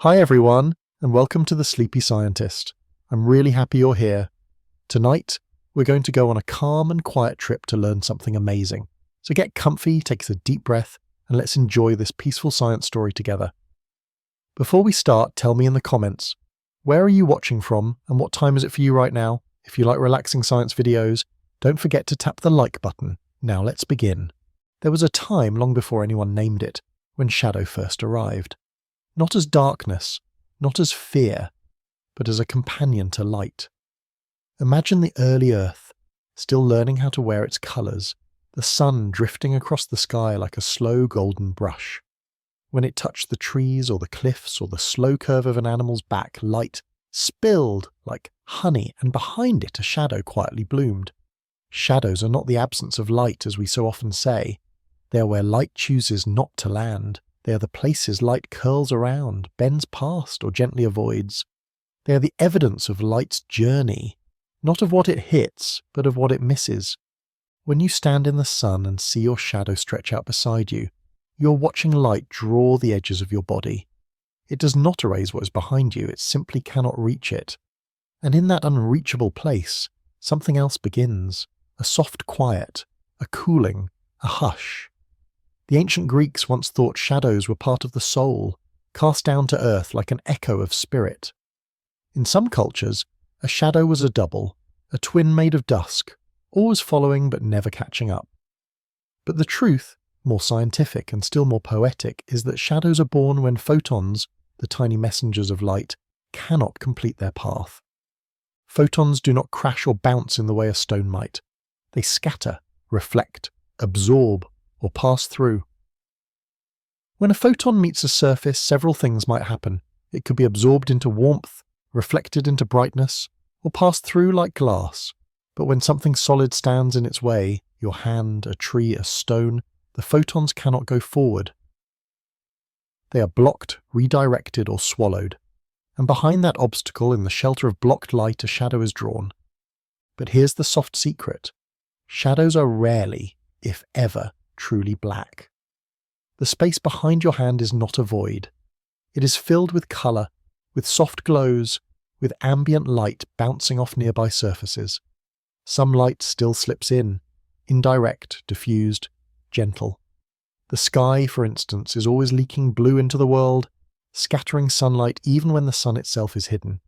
Hi everyone, and welcome to The Sleepy Scientist. I'm really happy you're here. Tonight, we're going to go on a calm and quiet trip to learn something amazing. So get comfy, take a deep breath, and let's enjoy this peaceful science story together. Before we start, tell me in the comments, where are you watching from and what time is it for you right now? If you like relaxing science videos, don't forget to tap the like button. Now let's begin. There was a time long before anyone named it, when shadow first arrived. Not as darkness, not as fear, but as a companion to light. Imagine the early Earth, still learning how to wear its colours, the sun drifting across the sky like a slow golden brush. When it touched the trees or the cliffs or the slow curve of an animal's back, light spilled like honey, and behind it a shadow quietly bloomed. Shadows are not the absence of light, as we so often say. They are where light chooses not to land. They are the places light curls around, bends past, or gently avoids. They are the evidence of light's journey, not of what it hits, but of what it misses. When you stand in the sun and see your shadow stretch out beside you, you're watching light draw the edges of your body. It does not erase what is behind you, it simply cannot reach it. And in that unreachable place, something else begins, a soft quiet, a cooling, a hush. The ancient Greeks once thought shadows were part of the soul, cast down to earth like an echo of spirit. In some cultures, a shadow was a double, a twin made of dusk, always following but never catching up. But the truth, more scientific and still more poetic, is that shadows are born when photons, the tiny messengers of light, cannot complete their path. Photons do not crash or bounce in the way a stone might. They scatter, reflect, absorb, or pass through. When a photon meets a surface, several things might happen. It could be absorbed into warmth, reflected into brightness, or pass through like glass. But when something solid stands in its way, your hand, a tree, a stone, the photons cannot go forward. They are blocked, redirected, or swallowed. And behind that obstacle, in the shelter of blocked light, a shadow is drawn. But here's the soft secret. Shadows are rarely, if ever, truly black. The space behind your hand is not a void. It is filled with colour, with soft glows, with ambient light bouncing off nearby surfaces. Some light still slips in, indirect, diffused, gentle. The sky, for instance, is always leaking blue into the world, scattering sunlight even when the sun itself is hidden.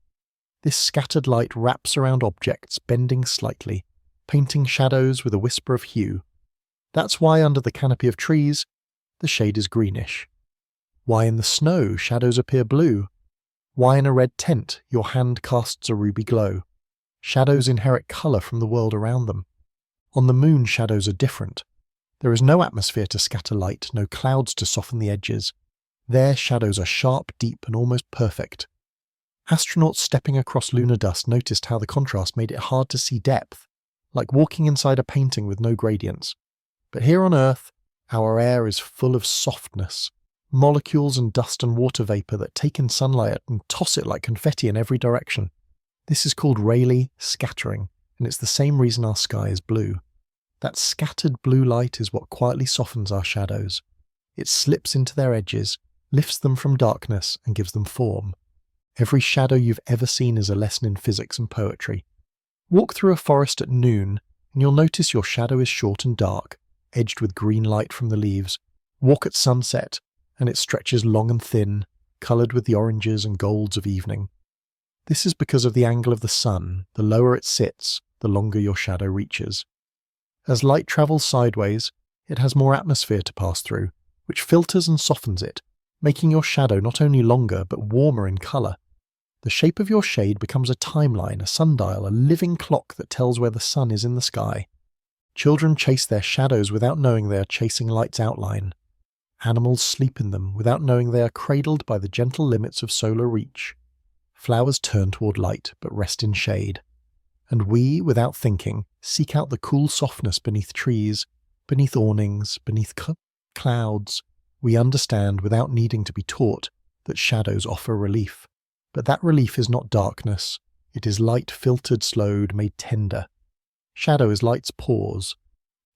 This scattered light wraps around objects, bending slightly, painting shadows with a whisper of hue. That's why under the canopy of trees, the shade is greenish. Why in the snow shadows appear blue. Why in a red tent your hand casts a ruby glow. Shadows inherit colour from the world around them. On the moon shadows are different. There is no atmosphere to scatter light, no clouds to soften the edges. There shadows are sharp, deep, and almost perfect. Astronauts stepping across lunar dust noticed how the contrast made it hard to see depth, like walking inside a painting with no gradients. But here on Earth, our air is full of softness, molecules and dust and water vapour that take in sunlight and toss it like confetti in every direction. This is called Rayleigh scattering, and it's the same reason our sky is blue. That scattered blue light is what quietly softens our shadows. It slips into their edges, lifts them from darkness, and gives them form. Every shadow you've ever seen is a lesson in physics and poetry. Walk through a forest at noon, and you'll notice your shadow is short and dark, edged with green light from the leaves. Walk at sunset, and it stretches long and thin, coloured with the oranges and golds of evening. This is because of the angle of the sun. The lower it sits, the longer your shadow reaches. As light travels sideways, it has more atmosphere to pass through, which filters and softens it, making your shadow not only longer but warmer in colour. The shape of your shade becomes a timeline, a sundial, a living clock that tells where the sun is in the sky. Children chase their shadows without knowing they are chasing light's outline. Animals sleep in them without knowing they are cradled by the gentle limits of solar reach. Flowers turn toward light but rest in shade. And we, without thinking, seek out the cool softness beneath trees, beneath awnings, beneath clouds. We understand, without needing to be taught, that shadows offer relief. But that relief is not darkness. It is light filtered, slowed, made tender. Shadow is light's pause.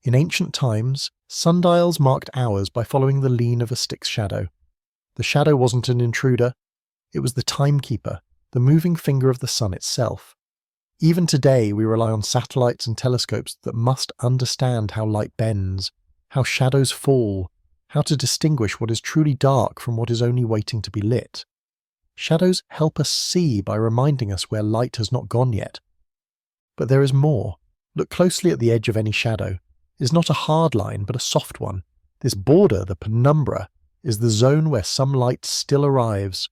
In ancient times, sundials marked hours by following the lean of a stick's shadow. The shadow wasn't an intruder. It was the timekeeper, the moving finger of the sun itself. Even today, we rely on satellites and telescopes that must understand how light bends, how shadows fall, how to distinguish what is truly dark from what is only waiting to be lit. Shadows help us see by reminding us where light has not gone yet. But there is more. Look closely at the edge of any shadow. It is not a hard line, but a soft one. This border, the penumbra, is the zone where some light still arrives.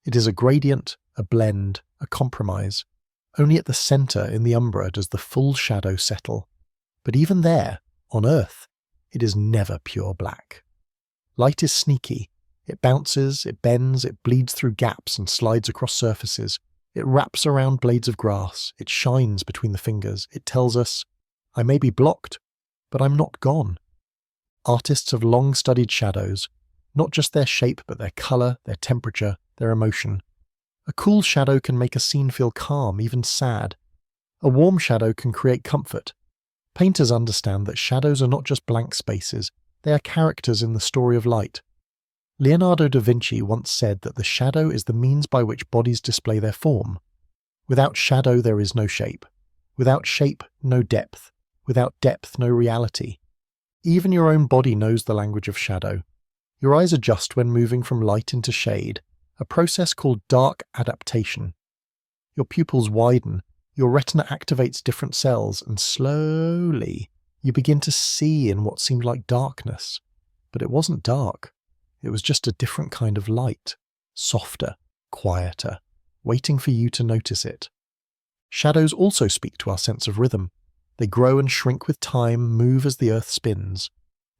It is a gradient, a blend, a compromise. Only at the centre in the umbra does the full shadow settle. But even there, on Earth, it is never pure black. Light is sneaky. It bounces, it bends, it bleeds through gaps and slides across surfaces. It wraps around blades of grass. It shines between the fingers. It tells us, I may be blocked, but I'm not gone. Artists have long studied shadows, not just their shape, but their colour, their temperature, their emotion. A cool shadow can make a scene feel calm, even sad. A warm shadow can create comfort. Painters understand that shadows are not just blank spaces, they are characters in the story of light. Leonardo da Vinci once said that the shadow is the means by which bodies display their form. Without shadow there is no shape. Without shape, no depth. Without depth, no reality. Even your own body knows the language of shadow. Your eyes adjust when moving from light into shade, a process called dark adaptation. Your pupils widen, your retina activates different cells, and slowly you begin to see in what seemed like darkness. But it wasn't dark. It was just a different kind of light, softer, quieter, waiting for you to notice it. Shadows also speak to our sense of rhythm. They grow and shrink with time, move as the earth spins.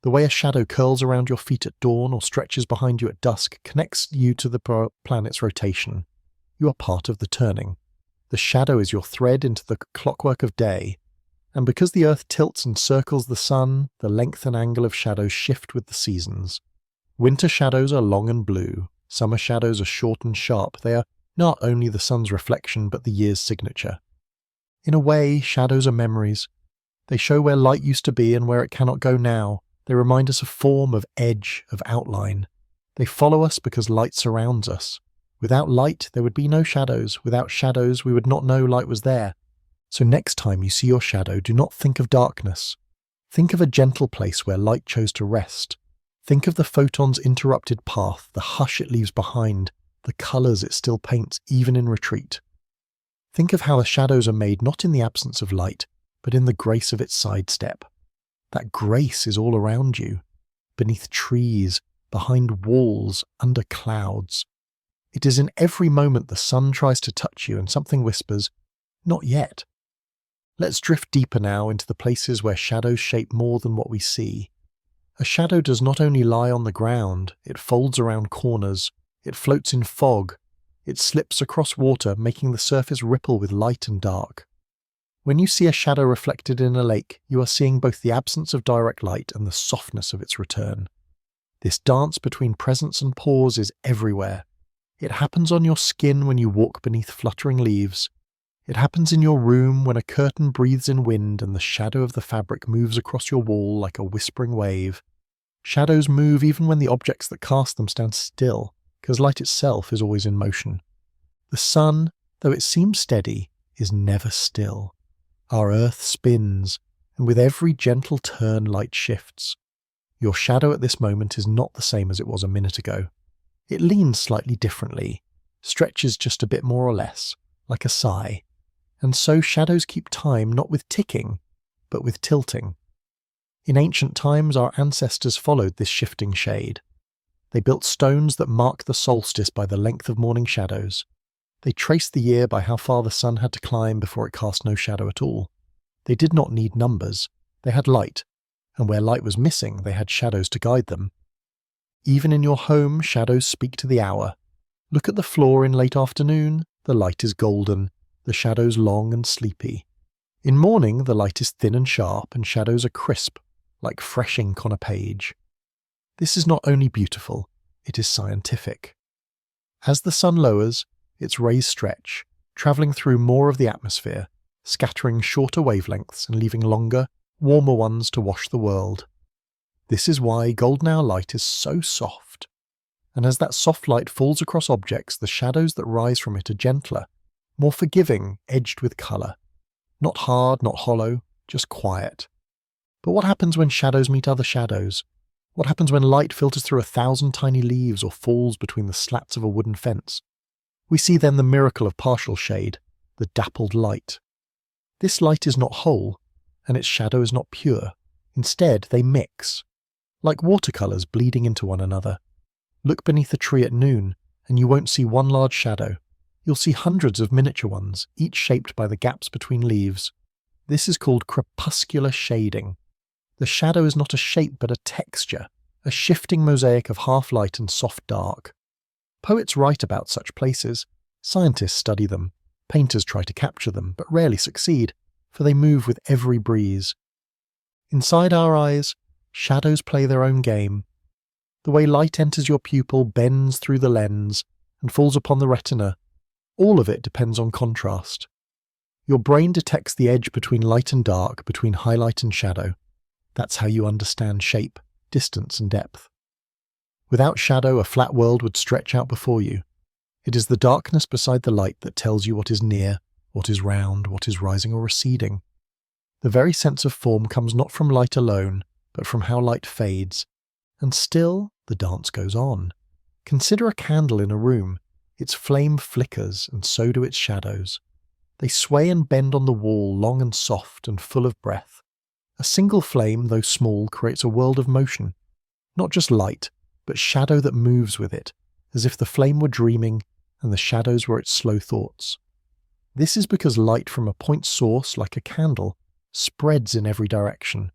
The way a shadow curls around your feet at dawn or stretches behind you at dusk connects you to the planet's rotation. You are part of the turning. The shadow is your thread into the clockwork of day. And because the earth tilts and circles the sun, the length and angle of shadows shift with the seasons. Winter shadows are long and blue. Summer shadows are short and sharp. They are not only the sun's reflection, but the year's signature. In a way, shadows are memories. They show where light used to be and where it cannot go now. They remind us of form, of edge, of outline. They follow us because light surrounds us. Without light, there would be no shadows. Without shadows, we would not know light was there. So next time you see your shadow, do not think of darkness. Think of a gentle place where light chose to rest. Think of the photon's interrupted path, the hush it leaves behind, the colours it still paints even in retreat. Think of how the shadows are made not in the absence of light, but in the grace of its sidestep. That grace is all around you, beneath trees, behind walls, under clouds. It is in every moment the sun tries to touch you and something whispers, "Not yet." Let's drift deeper now into the places where shadows shape more than what we see. A shadow does not only lie on the ground, it folds around corners, it floats in fog, it slips across water, making the surface ripple with light and dark. When you see a shadow reflected in a lake, you are seeing both the absence of direct light and the softness of its return. This dance between presence and pause is everywhere. It happens on your skin when you walk beneath fluttering leaves. It happens in your room when a curtain breathes in wind and the shadow of the fabric moves across your wall like a whispering wave. Shadows move even when the objects that cast them stand still, because light itself is always in motion. The sun, though it seems steady, is never still. Our earth spins, and with every gentle turn light shifts. Your shadow at this moment is not the same as it was a minute ago. It leans slightly differently, stretches just a bit more or less, like a sigh. And so shadows keep time not with ticking, but with tilting. In ancient times our ancestors followed this shifting shade. They built stones that mark the solstice by the length of morning shadows. They traced the year by how far the sun had to climb before it cast no shadow at all. They did not need numbers. They had light, and where light was missing, they had shadows to guide them. Even in your home, shadows speak to the hour. Look at the floor in late afternoon. The light is golden, the shadows long and sleepy. In morning, the light is thin and sharp, and shadows are crisp, like fresh ink on a page. This is not only beautiful, it is scientific. As the sun lowers, its rays stretch, travelling through more of the atmosphere, scattering shorter wavelengths and leaving longer, warmer ones to wash the world. This is why golden hour light is so soft. and as that soft light falls across objects, the shadows that rise from it are gentler, more forgiving, edged with colour. Not hard, not hollow, just quiet. But what happens when shadows meet other shadows? What happens when light filters through 1,000 tiny leaves or falls between the slats of a wooden fence? We see then the miracle of partial shade, the dappled light. This light is not whole, and its shadow is not pure. Instead, they mix, like watercolours bleeding into one another. Look beneath a tree at noon, and you won't see one large shadow. You'll see hundreds of miniature ones, each shaped by the gaps between leaves. This is called crepuscular shading. The shadow is not a shape but a texture, a shifting mosaic of half light and soft dark. Poets write about such places, scientists study them, painters try to capture them, but rarely succeed, for they move with every breeze. Inside our eyes, shadows play their own game. The way light enters your pupil bends through the lens and falls upon the retina. All of it depends on contrast. Your brain detects the edge between light and dark, between highlight and shadow. That's how you understand shape, distance and depth. Without shadow, a flat world would stretch out before you. It is the darkness beside the light that tells you what is near, what is round, what is rising or receding. The very sense of form comes not from light alone, but from how light fades. And still, the dance goes on. Consider a candle in a room. Its flame flickers, and so do its shadows. They sway and bend on the wall, long and soft and full of breath. A single flame, though small, creates a world of motion. Not just light, but shadow that moves with it, as if the flame were dreaming and the shadows were its slow thoughts. This is because light from a point source, like a candle, spreads in every direction.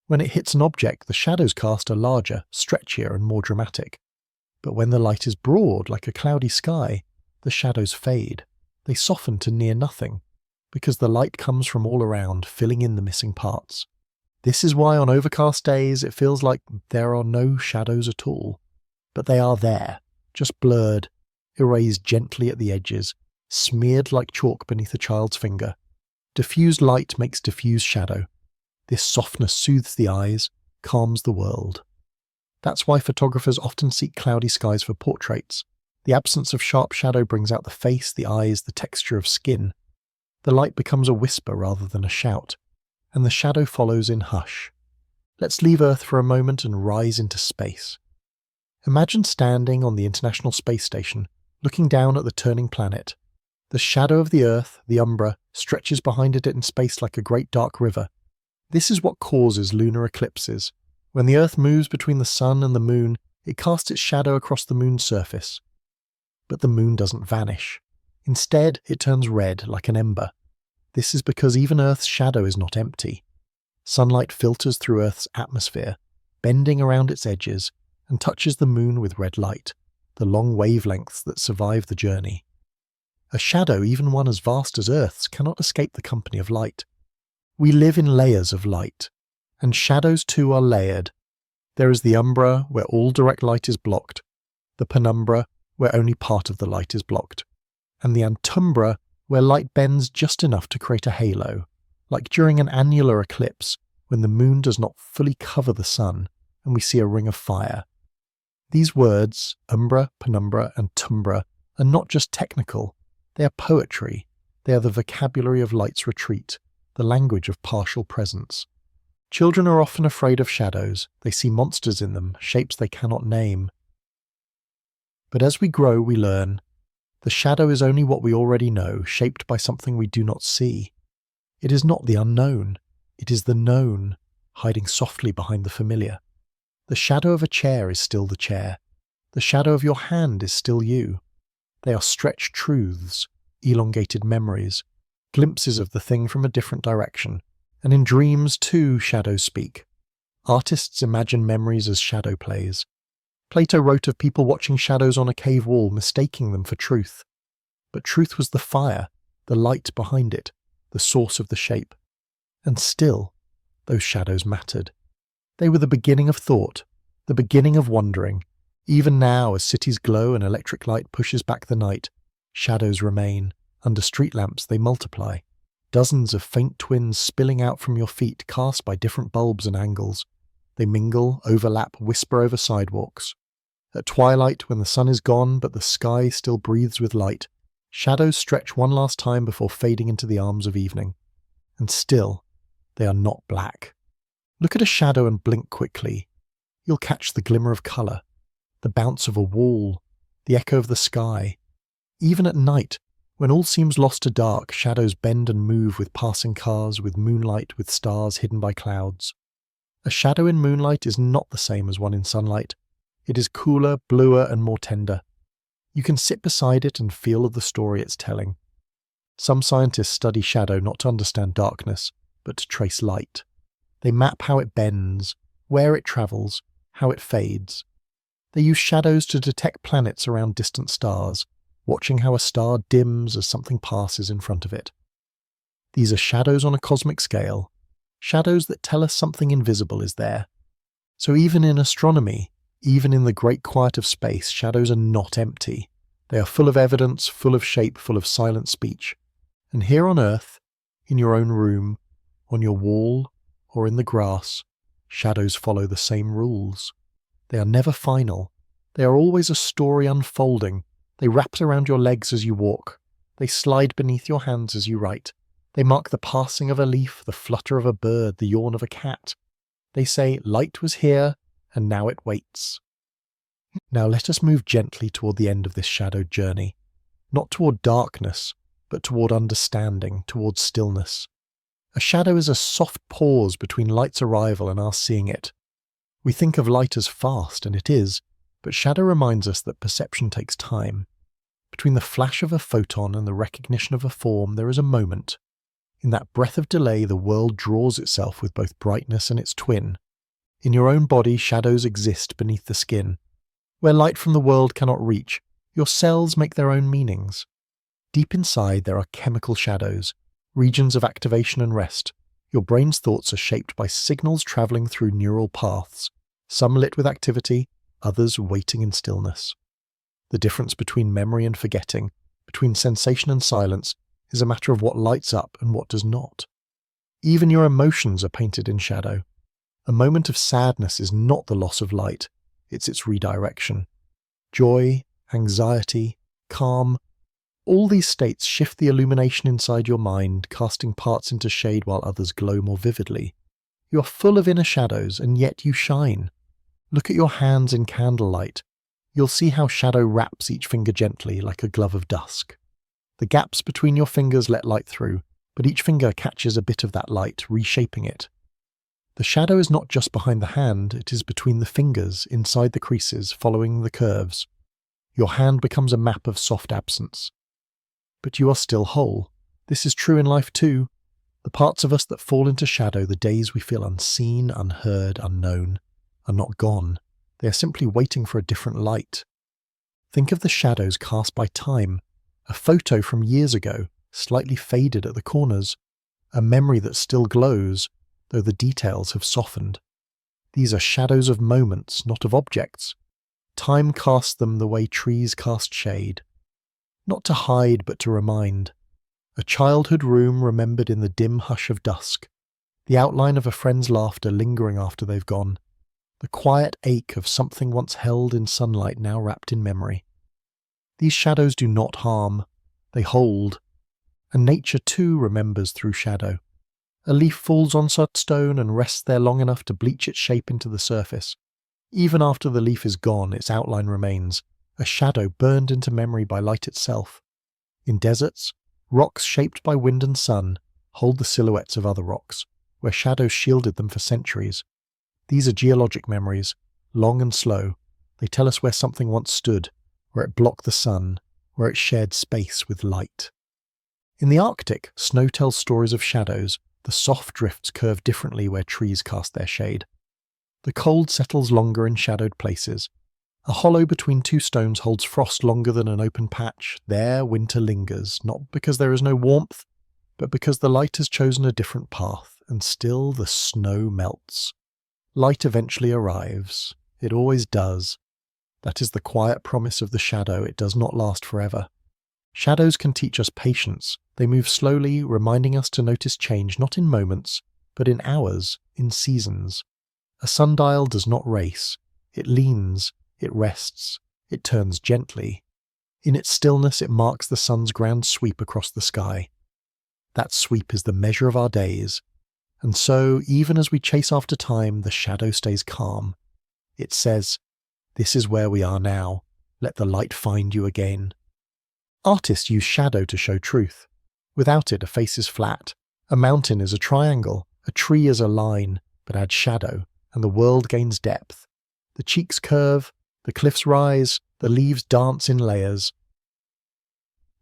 When it hits an object, the shadows cast are larger, stretchier and more dramatic. But when the light is broad, like a cloudy sky, the shadows fade. They soften to near nothing, because the light comes from all around, filling in the missing parts. This is why on overcast days it feels like there are no shadows at all. But they are there, just blurred, erased gently at the edges, smeared like chalk beneath a child's finger. Diffused light makes diffused shadow. This softness soothes the eyes, calms the world. That's why photographers often seek cloudy skies for portraits. The absence of sharp shadow brings out the face, the eyes, the texture of skin. The light becomes a whisper rather than a shout, and the shadow follows in hush. Let's leave Earth for a moment and rise into space. Imagine standing on the International Space Station, looking down at the turning planet. The shadow of the Earth, the umbra, stretches behind it in space like a great dark river. This is what causes lunar eclipses. When the Earth moves between the sun and the moon, it casts its shadow across the moon's surface. But the moon doesn't vanish. Instead, it turns red like an ember. This is because even Earth's shadow is not empty. Sunlight filters through Earth's atmosphere, bending around its edges, and touches the moon with red light, the long wavelengths that survive the journey. A shadow, even one as vast as Earth's, cannot escape the company of light. We live in layers of light, and shadows too are layered. There is the umbra, where all direct light is blocked, the penumbra, where only part of the light is blocked, and the antumbra, where light bends just enough to create a halo, like during an annular eclipse, when the moon does not fully cover the sun, and we see a ring of fire. These words, umbra, penumbra, and tumbra, are not just technical. They are poetry. They are the vocabulary of light's retreat, the language of partial presence. Children are often afraid of shadows. They see monsters in them, shapes they cannot name. But as we grow, we learn. The shadow is only what we already know, shaped by something we do not see. It is not the unknown. It is the known, hiding softly behind the familiar. The shadow of a chair is still the chair. The shadow of your hand is still you. They are stretched truths, elongated memories, glimpses of the thing from a different direction. And in dreams, too, shadows speak. Artists imagine memories as shadow plays. Plato wrote of people watching shadows on a cave wall, mistaking them for truth. But truth was the fire, the light behind it, the source of the shape. And still, those shadows mattered. They were the beginning of thought, the beginning of wondering. Even now, as cities glow and electric light pushes back the night, shadows remain. Under street lamps they multiply. Dozens of faint twins spilling out from your feet, cast by different bulbs and angles. They mingle, overlap, whisper over sidewalks. At twilight, when the sun is gone but the sky still breathes with light, shadows stretch one last time before fading into the arms of evening. And still, they are not black. Look at a shadow and blink quickly. You'll catch the glimmer of colour, the bounce of a wall, the echo of the sky. Even at night, when all seems lost to dark, shadows bend and move with passing cars, with moonlight, with stars hidden by clouds. A shadow in moonlight is not the same as one in sunlight. It is cooler, bluer, and more tender. You can sit beside it and feel the story it's telling. Some scientists study shadow not to understand darkness, but to trace light. They map how it bends, where it travels, how it fades. They use shadows to detect planets around distant stars, watching how a star dims as something passes in front of it. These are shadows on a cosmic scale, shadows that tell us something invisible is there. So even in astronomy, even in the great quiet of space, shadows are not empty. They are full of evidence, full of shape, full of silent speech. And here on Earth, in your own room, on your wall, or in the grass, shadows follow the same rules. They are never final. They are always a story unfolding. They wrap around your legs as you walk. They slide beneath your hands as you write. They mark the passing of a leaf, the flutter of a bird, the yawn of a cat. They say, light was here, and now it waits. Now let us move gently toward the end of this shadowed journey. Not toward darkness, but toward understanding, toward stillness. A shadow is a soft pause between light's arrival and our seeing it. We think of light as fast, and it is, but shadow reminds us that perception takes time. Between the flash of a photon and the recognition of a form, there is a moment. In that breath of delay, the world draws itself with both brightness and its twin. In your own body, shadows exist beneath the skin. Where light from the world cannot reach, your cells make their own meanings. Deep inside, there are chemical shadows, regions of activation and rest. Your brain's thoughts are shaped by signals travelling through neural paths, some lit with activity, others waiting in stillness. The difference between memory and forgetting, between sensation and silence, is a matter of what lights up and what does not. Even your emotions are painted in shadow. A moment of sadness is not the loss of light, it's its redirection. Joy, anxiety, calm, all these states shift the illumination inside your mind, casting parts into shade while others glow more vividly. You are full of inner shadows, and yet you shine. Look at your hands in candlelight. You'll see how shadow wraps each finger gently like a glove of dusk. The gaps between your fingers let light through, but each finger catches a bit of that light, reshaping it. The shadow is not just behind the hand, it is between the fingers, inside the creases, following the curves. Your hand becomes a map of soft absence. But you are still whole. This is true in life too. The parts of us that fall into shadow, the days we feel unseen, unheard, unknown, are not gone. They are simply waiting for a different light. Think of the shadows cast by time. A photo from years ago, slightly faded at the corners. A memory that still glows, though the details have softened. These are shadows of moments, not of objects. Time casts them the way trees cast shade. Not to hide, but to remind. A childhood room remembered in the dim hush of dusk. The outline of a friend's laughter lingering after they've gone. The quiet ache of something once held in sunlight now wrapped in memory. These shadows do not harm. They hold. And nature too remembers through shadow. A leaf falls on such stone and rests there long enough to bleach its shape into the surface. Even after the leaf is gone, its outline remains, a shadow burned into memory by light itself. In deserts, rocks shaped by wind and sun hold the silhouettes of other rocks, where shadows shielded them for centuries. These are geologic memories, long and slow. They tell us where something once stood, where it blocked the sun, where it shared space with light. In the Arctic, snow tells stories of shadows. The soft drifts curve differently where trees cast their shade. The cold settles longer in shadowed places. A hollow between two stones holds frost longer than an open patch. There winter lingers, not because there is no warmth, but because the light has chosen a different path, and still the snow melts. Light eventually arrives. It always does. That is the quiet promise of the shadow. It does not last forever. Shadows can teach us patience. They move slowly, reminding us to notice change not in moments, but in hours, in seasons. A sundial does not race. It leans, It rests. It turns gently. In its stillness, it marks the sun's grand sweep across the sky. That sweep is the measure of our days. And so, even as we chase after time, the shadow stays calm. It says, "This is where we are now. Let the light find you again." Artists use shadow to show truth. Without it, a face is flat. A mountain is a triangle. A tree is a line, but add shadow, and the world gains depth. The cheeks curve, the cliffs rise, the leaves dance in layers.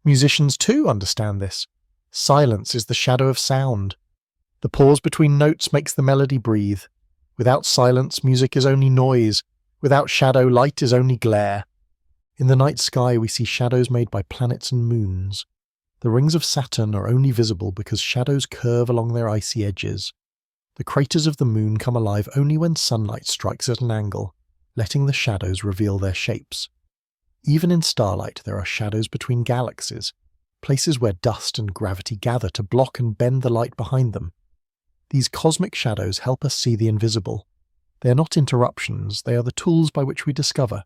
Musicians too understand this. Silence is the shadow of sound. The pause between notes makes the melody breathe. Without silence, music is only noise. Without shadow, light is only glare. In the night sky, we see shadows made by planets and moons. The rings of Saturn are only visible because shadows curve along their icy edges. The craters of the moon come alive only when sunlight strikes at an angle, letting the shadows reveal their shapes. Even in starlight, there are shadows between galaxies, places where dust and gravity gather to block and bend the light behind them. These cosmic shadows help us see the invisible. They are not interruptions, they are the tools by which we discover.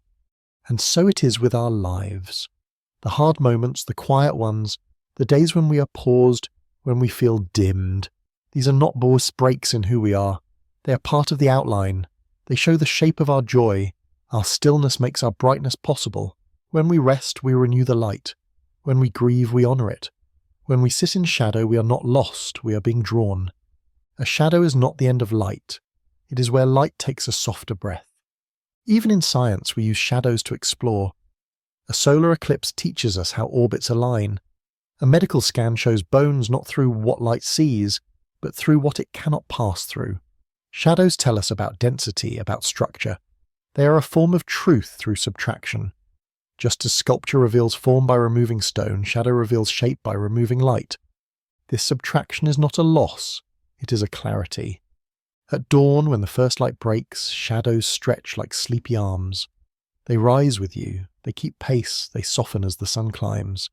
And so it is with our lives. The hard moments, the quiet ones, the days when we are paused, when we feel dimmed. These are not breaks in who we are. They are part of the outline. They show the shape of our joy. Our stillness makes our brightness possible. When we rest, we renew the light. When we grieve, we honour it. When we sit in shadow, we are not lost, we are being drawn. A shadow is not the end of light. It is where light takes a softer breath. Even in science, we use shadows to explore. A solar eclipse teaches us how orbits align. A medical scan shows bones not through what light sees, but through what it cannot pass through. Shadows tell us about density, about structure. They are a form of truth through subtraction. Just as sculpture reveals form by removing stone, shadow reveals shape by removing light. This subtraction is not a loss, it is a clarity. At dawn, when the first light breaks, shadows stretch like sleepy arms. They rise with you, they keep pace, they soften as the sun climbs.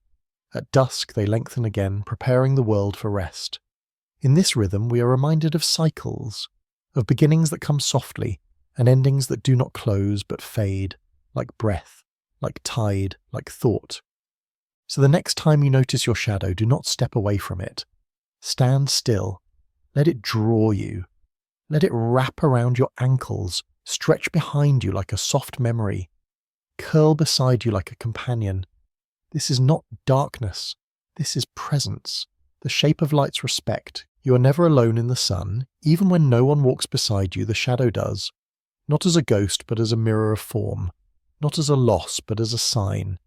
At dusk, they lengthen again, preparing the world for rest. In this rhythm, we are reminded of cycles, of beginnings that come softly, and endings that do not close but fade, like breath, like tide, like thought. So the next time you notice your shadow, do not step away from it. Stand still. Let it draw you. Let it wrap around your ankles, stretch behind you like a soft memory, curl beside you like a companion. This is not darkness. This is presence, the shape of light's respect. You are never alone in the sun. Even when no one walks beside you, the shadow does. Not as a ghost, but as a mirror of form. Not as a loss, but as a sign.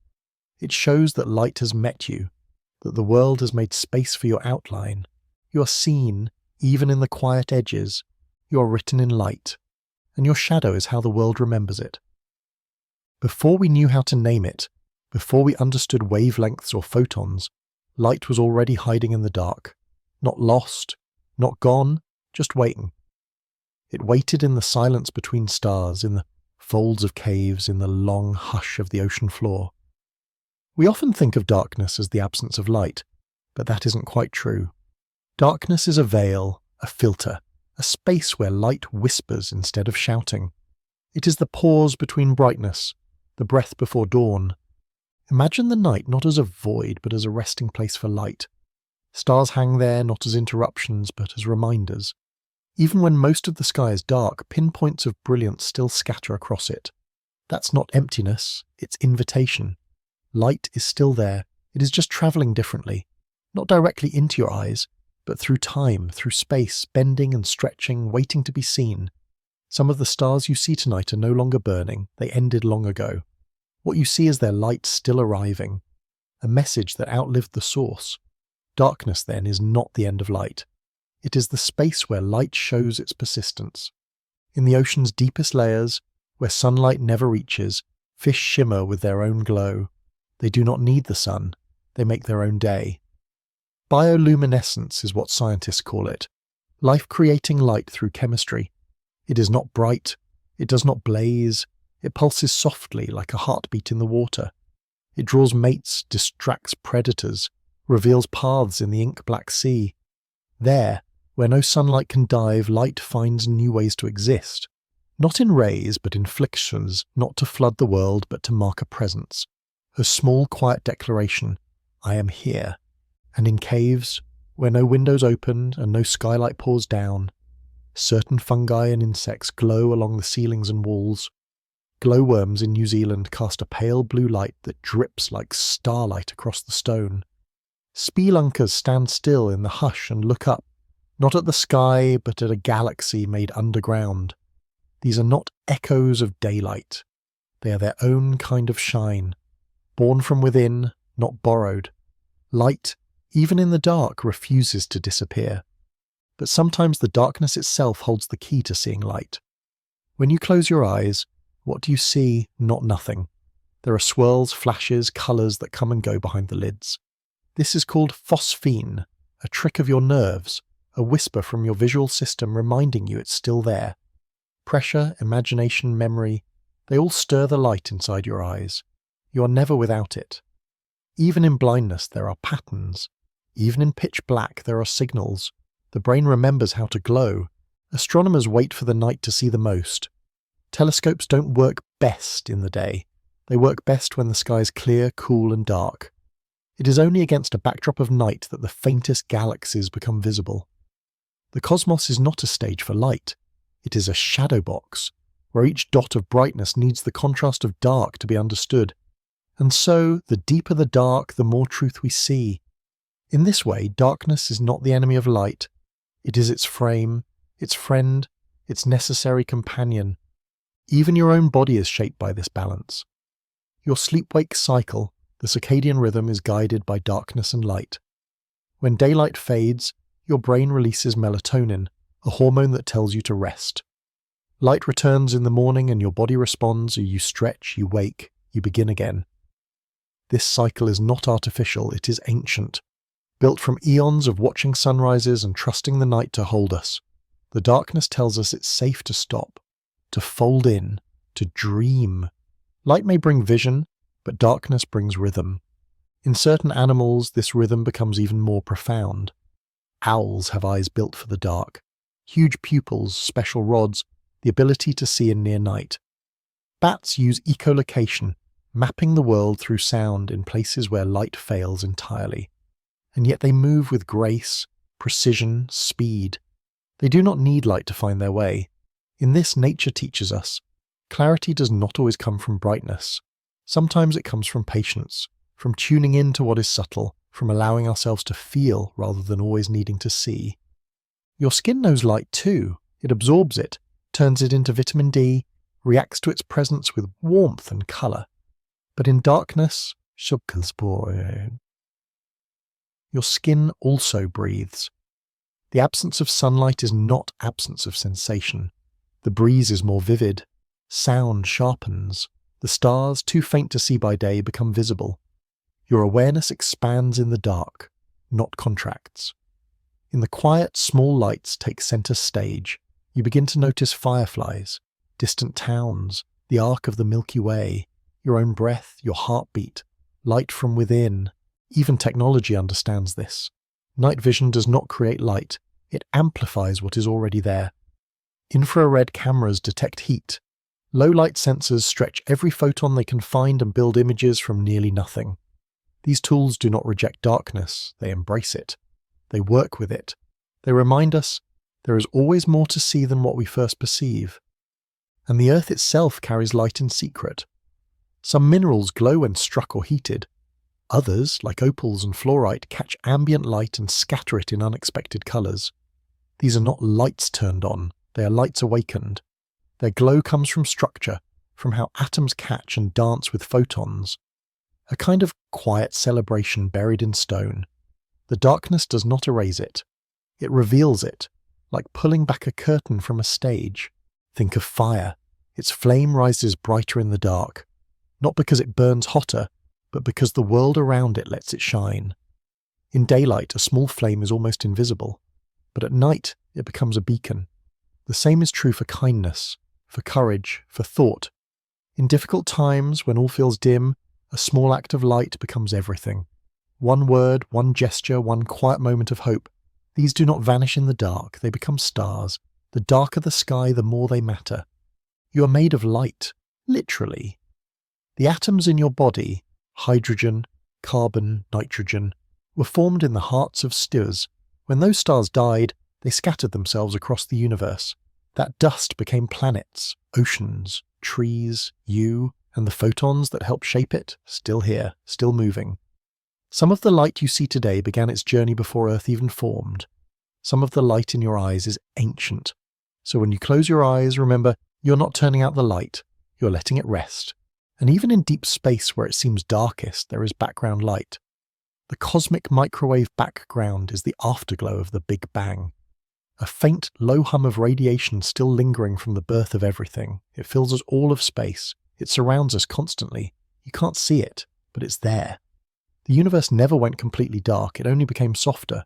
It shows that light has met you, that the world has made space for your outline. You are seen, even in the quiet edges. You are written in light, and your shadow is how the world remembers it. Before we knew how to name it, before we understood wavelengths or photons, light was already hiding in the dark. Not lost, not gone, just waiting. It waited in the silence between stars, in the folds of caves, in the long hush of the ocean floor. We often think of darkness as the absence of light, but that isn't quite true. Darkness is a veil, a filter, a space where light whispers instead of shouting. It is the pause between brightness, the breath before dawn. Imagine the night not as a void, but as a resting place for light. Stars hang there not as interruptions, but as reminders. Even when most of the sky is dark, pinpoints of brilliance still scatter across it. That's not emptiness, it's invitation. Light is still there, it is just travelling differently. Not directly into your eyes, but through time, through space, bending and stretching, waiting to be seen. Some of the stars you see tonight are no longer burning, they ended long ago. What you see is their light still arriving, a message that outlived the source. Darkness, then, is not the end of light. It is the space where light shows its persistence. In the ocean's deepest layers, where sunlight never reaches, fish shimmer with their own glow. They do not need the sun, they make their own day. Bioluminescence is what scientists call it, life-creating light through chemistry. It is not bright, it does not blaze, it pulses softly like a heartbeat in the water. It draws mates, distracts predators, reveals paths in the ink-black sea. There, where no sunlight can dive, light finds new ways to exist. Not in rays, but in flictions, not to flood the world, but to mark a presence. Her small, quiet declaration, I am here. And in caves, where no windows open and no skylight pours down, certain fungi and insects glow along the ceilings and walls. Glowworms in New Zealand cast a pale blue light that drips like starlight across the stone. Spelunkers stand still in the hush and look up, not at the sky, but at a galaxy made underground. These are not echoes of daylight. They are their own kind of shine, born from within, not borrowed. Light, even in the dark, refuses to disappear. But sometimes the darkness itself holds the key to seeing light. When you close your eyes, what do you see? Not nothing. There are swirls, flashes, colours that come and go behind the lids. This is called phosphene, a trick of your nerves, a whisper from your visual system reminding you it's still there. Pressure, imagination, memory, they all stir the light inside your eyes. You are never without it. Even in blindness there are patterns. Even in pitch black there are signals. The brain remembers how to glow. Astronomers wait for the night to see the most. Telescopes don't work best in the day. They work best when the sky is clear, cool and dark. It is only against a backdrop of night that the faintest galaxies become visible. The cosmos is not a stage for light. It is a shadow box, where each dot of brightness needs the contrast of dark to be understood. And so, the deeper the dark, the more truth we see. In this way, darkness is not the enemy of light. It is its frame, its friend, its necessary companion. Even your own body is shaped by this balance. Your sleep-wake cycle, the circadian rhythm, is guided by darkness and light. When daylight fades, your brain releases melatonin, a hormone that tells you to rest. Light returns in the morning and your body responds, you stretch, you wake, you begin again. This cycle is not artificial, it is ancient, built from eons of watching sunrises and trusting the night to hold us. The darkness tells us it's safe to stop, to fold in, to dream. Light may bring vision, but darkness brings rhythm. In certain animals, this rhythm becomes even more profound. Owls have eyes built for the dark, huge pupils, special rods, the ability to see in near night. Bats use echolocation, mapping the world through sound in places where light fails entirely. And yet they move with grace, precision, speed. They do not need light to find their way. In this, nature teaches us. Clarity does not always come from brightness. Sometimes it comes from patience, from tuning in to what is subtle, from allowing ourselves to feel rather than always needing to see. Your skin knows light too. It absorbs it, turns it into vitamin D, reacts to its presence with warmth and colour. But in darkness, your skin also breathes. The absence of sunlight is not absence of sensation. The breeze is more vivid. Sound sharpens. The stars, too faint to see by day, become visible. Your awareness expands in the dark, not contracts. In the quiet, small lights take centre stage. You begin to notice fireflies, distant towns, the arc of the Milky Way, your own breath, your heartbeat, light from within. Even technology understands this. Night vision does not create light, it amplifies what is already there. Infrared cameras detect heat. Low-light sensors stretch every photon they can find and build images from nearly nothing. These tools do not reject darkness, they embrace it. They work with it. They remind us there is always more to see than what we first perceive. And the earth itself carries light in secret. Some minerals glow when struck or heated. Others, like opals and fluorite, catch ambient light and scatter it in unexpected colours. These are not lights turned on, they are lights awakened. Their glow comes from structure, from how atoms catch and dance with photons. A kind of quiet celebration buried in stone. The darkness does not erase it. It reveals it, like pulling back a curtain from a stage. Think of fire. Its flame rises brighter in the dark, not because it burns hotter, but because the world around it lets it shine. In daylight, a small flame is almost invisible, but at night it becomes a beacon. The same is true for kindness, for courage, for thought. In difficult times, when all feels dim, a small act of light becomes everything. One word, one gesture, one quiet moment of hope. These do not vanish in the dark, they become stars. The darker the sky, the more they matter. You are made of light, literally. The atoms in your body, hydrogen, carbon, nitrogen, were formed in the hearts of stars. When those stars died, they scattered themselves across the universe. That dust became planets, oceans, trees, you, and the photons that help shape it, still here, still moving. Some of the light you see today began its journey before Earth even formed. Some of the light in your eyes is ancient. So when you close your eyes, remember, you're not turning out the light, you're letting it rest. And even in deep space where it seems darkest, there is background light. The cosmic microwave background is the afterglow of the Big Bang. A faint, low hum of radiation still lingering from the birth of everything. It fills us all of space. It surrounds us constantly. You can't see it, but it's there. The universe never went completely dark, it only became softer.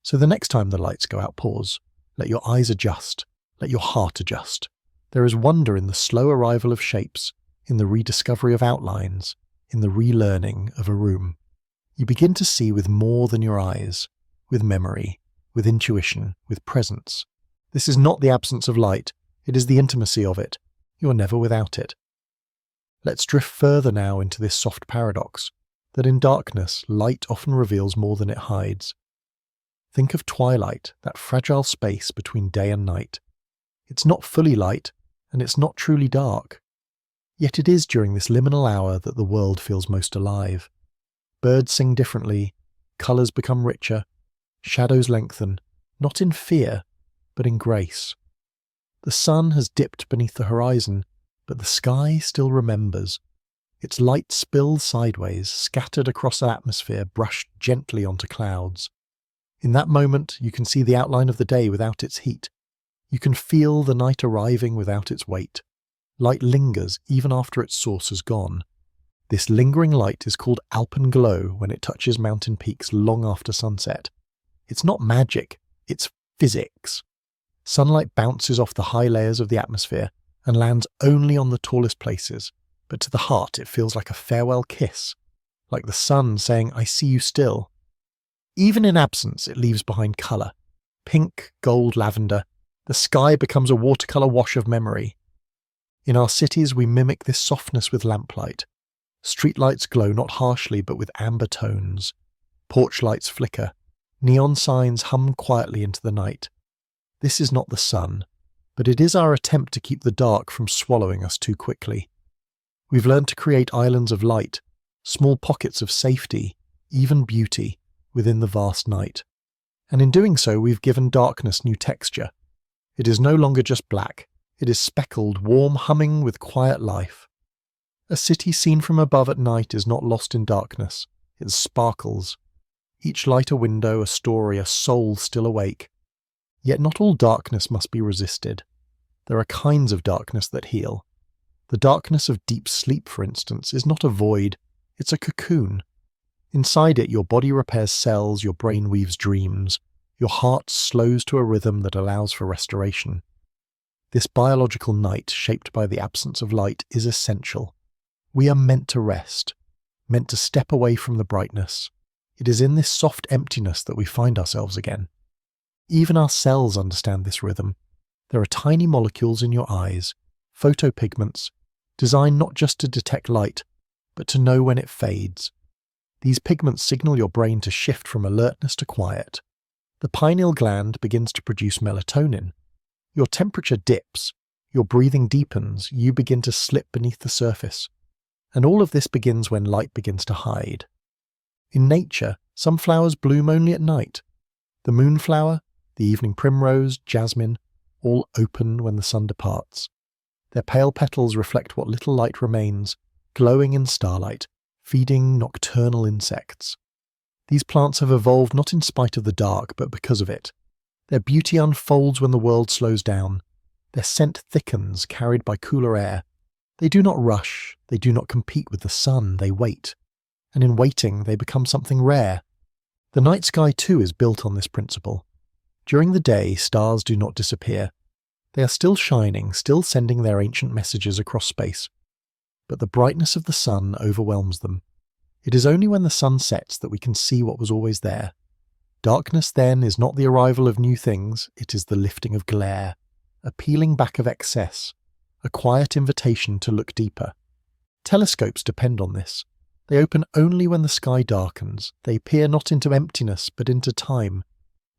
So the next time the lights go out, pause. Let your eyes adjust. Let your heart adjust. There is wonder in the slow arrival of shapes, in the rediscovery of outlines, in the relearning of a room. You begin to see with more than your eyes, with memory, with intuition, with presence. This is not the absence of light, it is the intimacy of it. You are never without it. Let's drift further now into this soft paradox, that in darkness, light often reveals more than it hides. Think of twilight, that fragile space between day and night. It's not fully light, and it's not truly dark. Yet it is during this liminal hour that the world feels most alive. Birds sing differently, colours become richer, shadows lengthen, not in fear, but in grace. The sun has dipped beneath the horizon, but the sky still remembers. Its light spills sideways, scattered across the atmosphere, brushed gently onto clouds. In that moment, you can see the outline of the day without its heat. You can feel the night arriving without its weight. Light lingers even after its source is gone. This lingering light is called alpenglow when it touches mountain peaks long after sunset. It's not magic, it's physics. Sunlight bounces off the high layers of the atmosphere and lands only on the tallest places, but to the heart it feels like a farewell kiss, like the sun saying, "I see you still." Even in absence, it leaves behind colour. Pink, gold, lavender. The sky becomes a watercolour wash of memory. In our cities, we mimic this softness with lamplight. Streetlights glow not harshly but with amber tones. Porch lights flicker. Neon signs hum quietly into the night. This is not the sun, but it is our attempt to keep the dark from swallowing us too quickly. We've learned to create islands of light, small pockets of safety, even beauty, within the vast night. And in doing so, we've given darkness new texture. It is no longer just black. It is speckled, warm, humming with quiet life. A city seen from above at night is not lost in darkness. It sparkles. Each light a window, a story, a soul still awake. Yet not all darkness must be resisted. There are kinds of darkness that heal. The darkness of deep sleep, for instance, is not a void. It's a cocoon. Inside it, your body repairs cells, your brain weaves dreams. Your heart slows to a rhythm that allows for restoration. This biological night, shaped by the absence of light, is essential. We are meant to rest, meant to step away from the brightness. It is in this soft emptiness that we find ourselves again. Even our cells understand this rhythm. There are tiny molecules in your eyes, photopigments, designed not just to detect light, but to know when it fades. These pigments signal your brain to shift from alertness to quiet. The pineal gland begins to produce melatonin. Your temperature dips, your breathing deepens, you begin to slip beneath the surface. And all of this begins when light begins to hide. In nature, some flowers bloom only at night. The moonflower, the evening primrose, jasmine, all open when the sun departs. Their pale petals reflect what little light remains, glowing in starlight, feeding nocturnal insects. These plants have evolved not in spite of the dark, but because of it. Their beauty unfolds when the world slows down. Their scent thickens, carried by cooler air. They do not rush, they do not compete with the sun, they wait. And in waiting, they become something rare. The night sky too is built on this principle. During the day, stars do not disappear. They are still shining, still sending their ancient messages across space. But the brightness of the sun overwhelms them. It is only when the sun sets that we can see what was always there. Darkness then is not the arrival of new things, it is the lifting of glare, a peeling back of excess, a quiet invitation to look deeper. Telescopes depend on this. They open only when the sky darkens. They peer not into emptiness, but into time.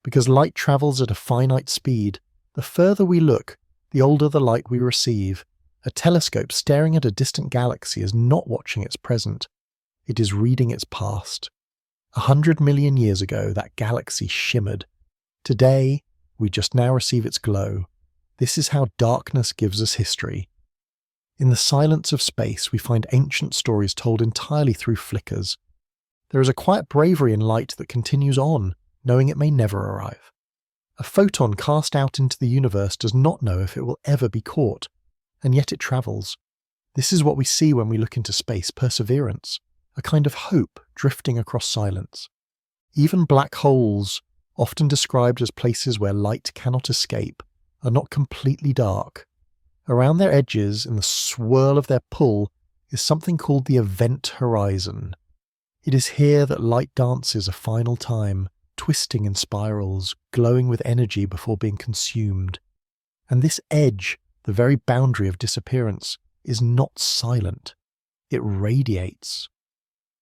Because light travels at a finite speed, the further we look, the older the light we receive. A telescope staring at a distant galaxy is not watching its present. It is reading its past. 100 million years ago, that galaxy shimmered. Today, we just now receive its glow. This is how darkness gives us history. In the silence of space, we find ancient stories told entirely through flickers. There is a quiet bravery in light that continues on, knowing it may never arrive. A photon cast out into the universe does not know if it will ever be caught, and yet it travels. This is what we see when we look into space: perseverance, a kind of hope drifting across silence. Even black holes, often described as places where light cannot escape, are not completely dark. Around their edges, in the swirl of their pull, is something called the event horizon. It is here that light dances a final time, twisting in spirals, glowing with energy before being consumed. And this edge, the very boundary of disappearance, is not silent. It radiates.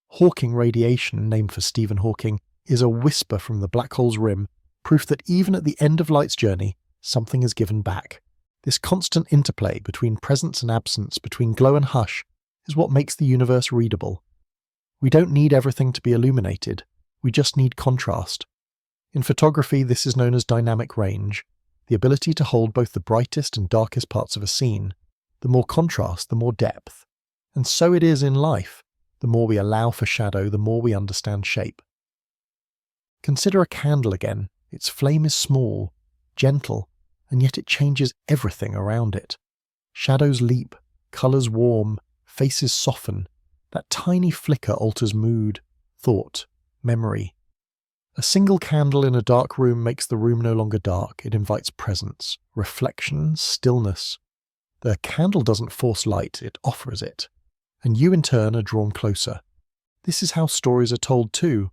Hawking radiation, named for Stephen Hawking, is a whisper from the black hole's rim, proof that even at the end of light's journey, something is given back. This constant interplay between presence and absence, between glow and hush, is what makes the universe readable. We don't need everything to be illuminated, we just need contrast. In photography, this is known as dynamic range, the ability to hold both the brightest and darkest parts of a scene. The more contrast, the more depth. And so it is in life. The more we allow for shadow, the more we understand shape. Consider a candle again. Its flame is small, gentle, and yet it changes everything around it. Shadows leap, colours warm, faces soften. That tiny flicker alters mood, thought, memory. A single candle in a dark room makes the room no longer dark. It invites presence, reflection, stillness. The candle doesn't force light, it offers it. And you in turn are drawn closer. This is how stories are told too,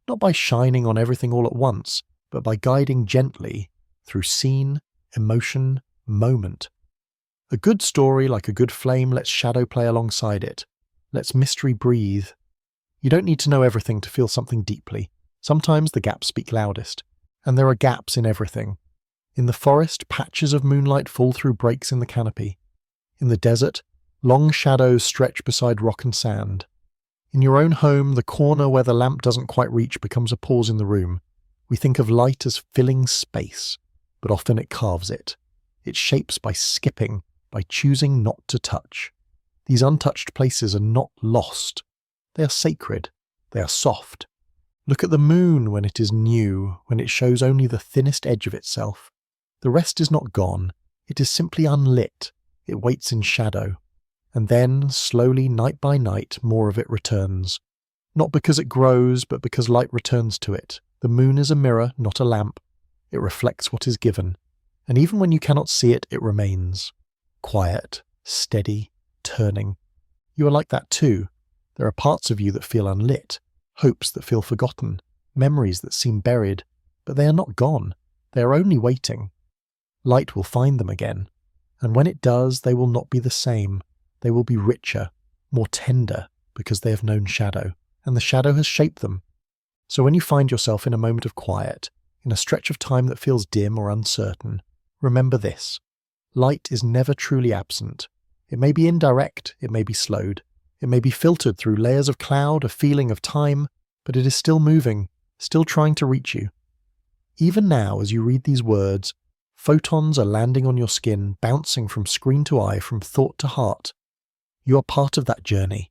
not by shining on everything all at once, but by guiding gently through scene, emotion, moment. A good story, like a good flame, lets shadow play alongside it, lets mystery breathe. You don't need to know everything to feel something deeply. Sometimes the gaps speak loudest, and there are gaps in everything. In the forest, patches of moonlight fall through breaks in the canopy. In the desert, long shadows stretch beside rock and sand. In your own home, the corner where the lamp doesn't quite reach becomes a pause in the room. We think of light as filling space, but often it carves it. It shapes by skipping, by choosing not to touch. These untouched places are not lost. They are sacred. They are soft. Look at the moon when it is new, when it shows only the thinnest edge of itself. The rest is not gone. It is simply unlit. It waits in shadow. And then, slowly, night by night, more of it returns. Not because it grows, but because light returns to it. The moon is a mirror, not a lamp. It reflects what is given. And even when you cannot see it, it remains. Quiet, steady, turning. You are like that too. There are parts of you that feel unlit, hopes that feel forgotten, memories that seem buried, but they are not gone. They are only waiting. Light will find them again. And when it does, they will not be the same. They will be richer, more tender, because they have known shadow, and the shadow has shaped them. So when you find yourself in a moment of quiet, in a stretch of time that feels dim or uncertain, remember this. Light is never truly absent. It may be indirect, it may be slowed, it may be filtered through layers of cloud, a feeling of time, but it is still moving, still trying to reach you. Even now, as you read these words, photons are landing on your skin, bouncing from screen to eye, from thought to heart. You are part of that journey.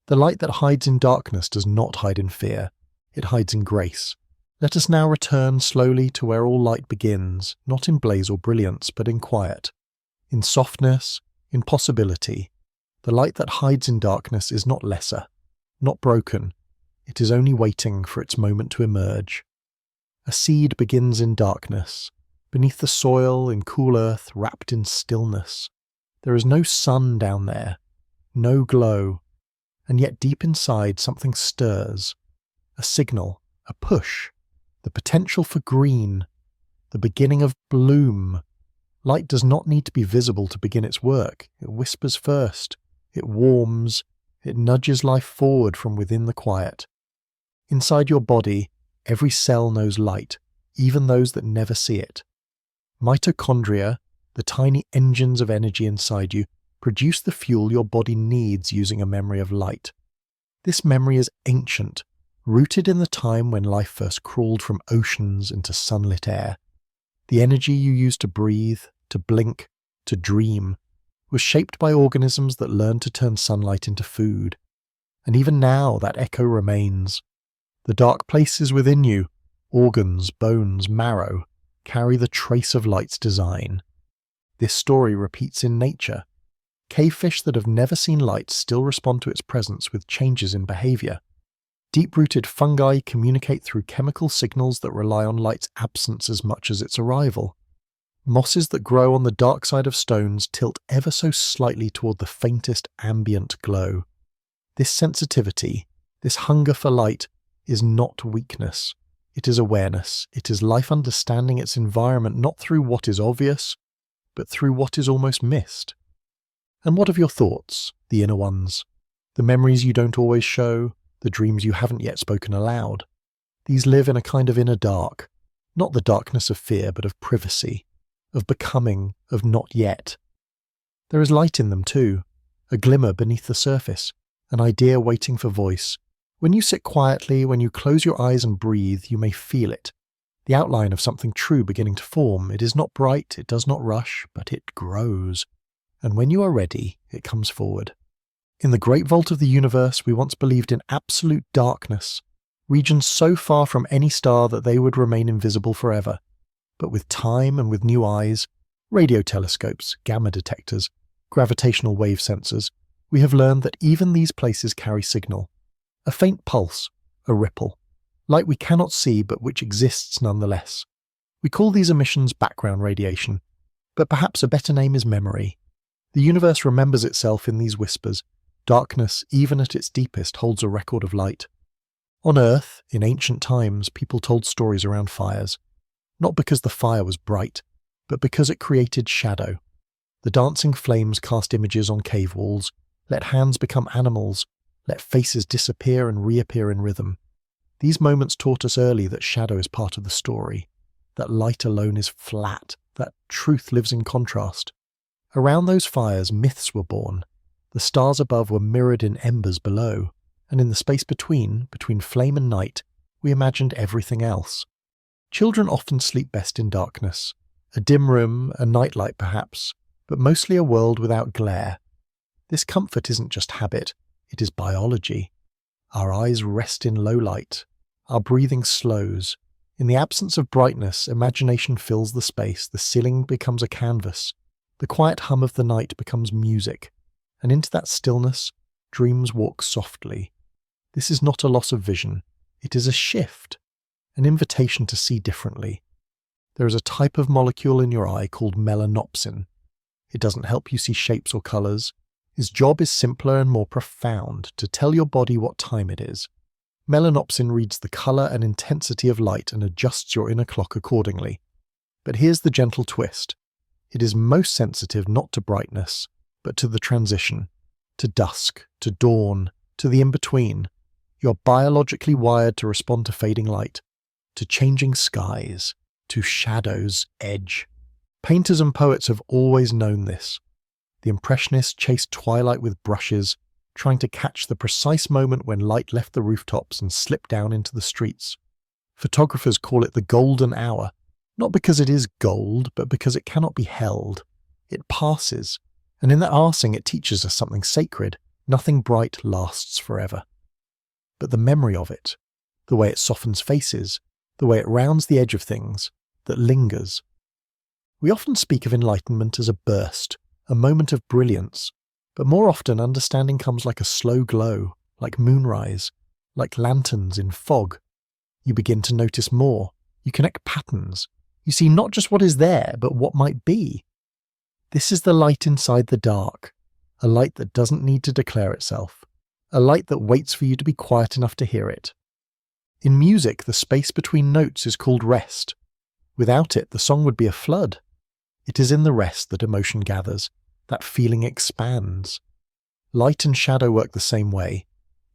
The light that hides in darkness does not hide in fear. It hides in grace. Let us now return slowly to where all light begins, not in blaze or brilliance, but in quiet, in softness, in possibility. The light that hides in darkness is not lesser, not broken. It is only waiting for its moment to emerge. A seed begins in darkness, beneath the soil, in cool earth, wrapped in stillness. There is no sun down there, no glow, and yet deep inside something stirs. A signal, a push, the potential for green, the beginning of bloom. Light does not need to be visible to begin its work. It whispers first. It warms. It nudges life forward from within the quiet. Inside your body, every cell knows light, even those that never see it. Mitochondria, the tiny engines of energy inside you, produce the fuel your body needs using a memory of light. This memory is ancient, rooted in the time when life first crawled from oceans into sunlit air. The energy you use to breathe, to blink, to dream, was shaped by organisms that learned to turn sunlight into food. And even now that echo remains. The dark places within you, organs, bones, marrow, carry the trace of light's design. This story repeats in nature. Cavefish that have never seen light still respond to its presence with changes in behavior. Deep-rooted fungi communicate through chemical signals that rely on light's absence as much as its arrival. Mosses that grow on the dark side of stones tilt ever so slightly toward the faintest ambient glow. This sensitivity, this hunger for light, is not weakness. It is awareness. It is life understanding its environment not through what is obvious, but through what is almost missed. And what of your thoughts, the inner ones? The memories you don't always show, the dreams you haven't yet spoken aloud? These live in a kind of inner dark, not the darkness of fear, but of privacy, of becoming, of not yet. There is light in them too, a glimmer beneath the surface, an idea waiting for voice. When you sit quietly, when you close your eyes and breathe, you may feel it. The outline of something true beginning to form. It is not bright, it does not rush, but it grows. And when you are ready, it comes forward. In the great vault of the universe, we once believed in absolute darkness, regions so far from any star that they would remain invisible forever. But with time and with new eyes, radio telescopes, gamma detectors, gravitational wave sensors, we have learned that even these places carry signal. A faint pulse, a ripple, light we cannot see but which exists nonetheless. We call these emissions background radiation, but perhaps a better name is memory. The universe remembers itself in these whispers. Darkness, even at its deepest, holds a record of light. On Earth, in ancient times, people told stories around fires. Not because the fire was bright, but because it created shadow. The dancing flames cast images on cave walls, let hands become animals, let faces disappear and reappear in rhythm. These moments taught us early that shadow is part of the story, that light alone is flat, that truth lives in contrast. Around those fires, myths were born. The stars above were mirrored in embers below, and in the space between flame and night, we imagined everything else. Children often sleep best in darkness. A dim room, a nightlight perhaps, but mostly a world without glare. This comfort isn't just habit, it is biology. Our eyes rest in low light. Our breathing slows. In the absence of brightness, imagination fills the space. The ceiling becomes a canvas. The quiet hum of the night becomes music. And into that stillness, dreams walk softly. This is not a loss of vision. It is a shift, an invitation to see differently. There is a type of molecule in your eye called melanopsin. It doesn't help you see shapes or colours. Its job is simpler and more profound, to tell your body what time it is. Melanopsin reads the colour and intensity of light and adjusts your inner clock accordingly. But here's the gentle twist. It is most sensitive not to brightness, but to the transition, to dusk, to dawn, to the in-between. You're biologically wired to respond to fading light, to changing skies, to shadow's edge. Painters and poets have always known this. The Impressionists chased twilight with brushes, trying to catch the precise moment when light left the rooftops and slipped down into the streets. Photographers call it the golden hour, not because it is gold, but because it cannot be held. It passes, and in that passing it teaches us something sacred. Nothing bright lasts forever. But the memory of it, the way it softens faces, the way it rounds the edge of things, that lingers. We often speak of enlightenment as a burst, a moment of brilliance, but more often understanding comes like a slow glow, like moonrise, like lanterns in fog. You begin to notice more, you connect patterns, you see not just what is there, but what might be. This is the light inside the dark, a light that doesn't need to declare itself, a light that waits for you to be quiet enough to hear it. In music, the space between notes is called rest. Without it, the song would be a flood. It is in the rest that emotion gathers, that feeling expands. Light and shadow work the same way.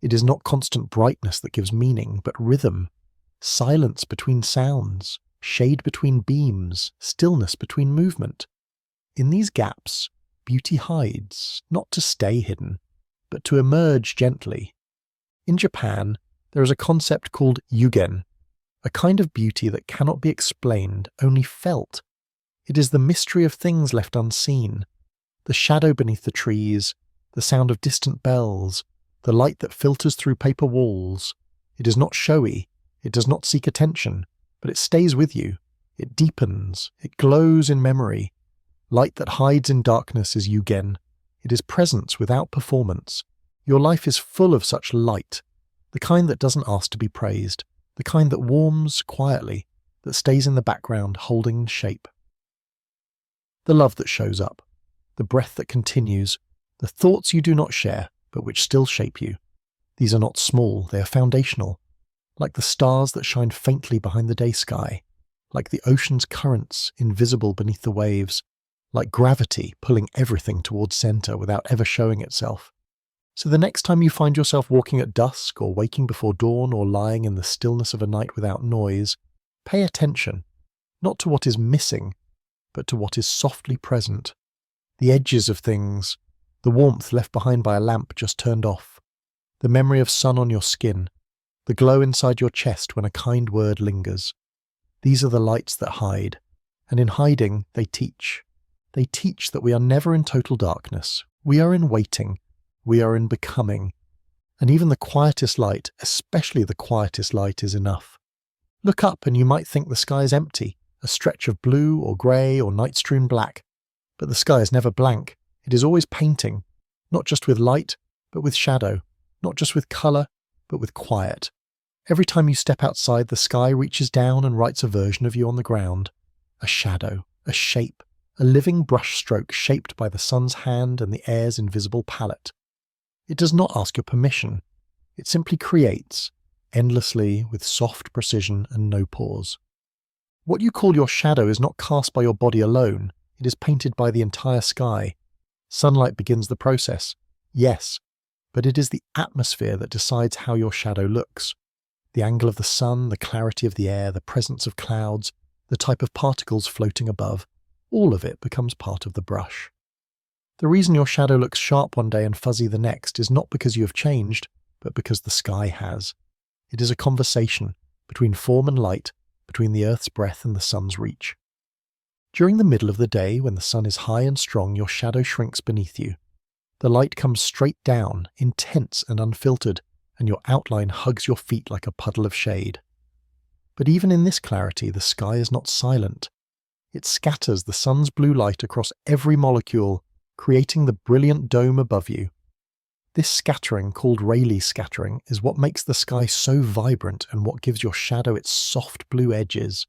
It is not constant brightness that gives meaning, but rhythm, silence between sounds, shade between beams, stillness between movement. In these gaps, beauty hides, not to stay hidden, but to emerge gently. In Japan, there is a concept called yugen, a kind of beauty that cannot be explained, only felt. It is the mystery of things left unseen, the shadow beneath the trees, the sound of distant bells, the light that filters through paper walls. It is not showy, it does not seek attention, but it stays with you. It deepens, it glows in memory. Light that hides in darkness is yugen. It is presence without performance. Your life is full of such light, the kind that doesn't ask to be praised, the kind that warms quietly, that stays in the background holding shape. The love that shows up, the breath that continues, the thoughts you do not share, but which still shape you. These are not small, they are foundational, like the stars that shine faintly behind the day sky, like the ocean's currents invisible beneath the waves, like gravity pulling everything towards center without ever showing itself. So the next time you find yourself walking at dusk or waking before dawn or lying in the stillness of a night without noise, pay attention, not to what is missing, but to what is softly present. The edges of things, the warmth left behind by a lamp just turned off, the memory of sun on your skin, the glow inside your chest when a kind word lingers. These are the lights that hide, and in hiding they teach. They teach that we are never in total darkness. We are in waiting. We are in becoming. And even the quietest light, especially the quietest light, is enough. Look up and you might think the sky is empty, a stretch of blue or grey or night-strewn black. But the sky is never blank. It is always painting, not just with light, but with shadow, not just with colour, but with quiet. Every time you step outside, the sky reaches down and writes a version of you on the ground. A shadow, a shape, a living brushstroke shaped by the sun's hand and the air's invisible palette. It does not ask your permission. It simply creates, endlessly, with soft precision and no pause. What you call your shadow is not cast by your body alone. It is painted by the entire sky. Sunlight begins the process, yes, but it is the atmosphere that decides how your shadow looks. The angle of the sun, the clarity of the air, the presence of clouds, the type of particles floating above, all of it becomes part of the brush. The reason your shadow looks sharp one day and fuzzy the next is not because you have changed, but because the sky has. It is a conversation between form and light, between the earth's breath and the sun's reach. During the middle of the day, when the sun is high and strong, your shadow shrinks beneath you. The light comes straight down, intense and unfiltered, and your outline hugs your feet like a puddle of shade. But even in this clarity, the sky is not silent. It scatters the sun's blue light across every molecule, creating the brilliant dome above you. This scattering, called Rayleigh scattering, is what makes the sky so vibrant and what gives your shadow its soft blue edges.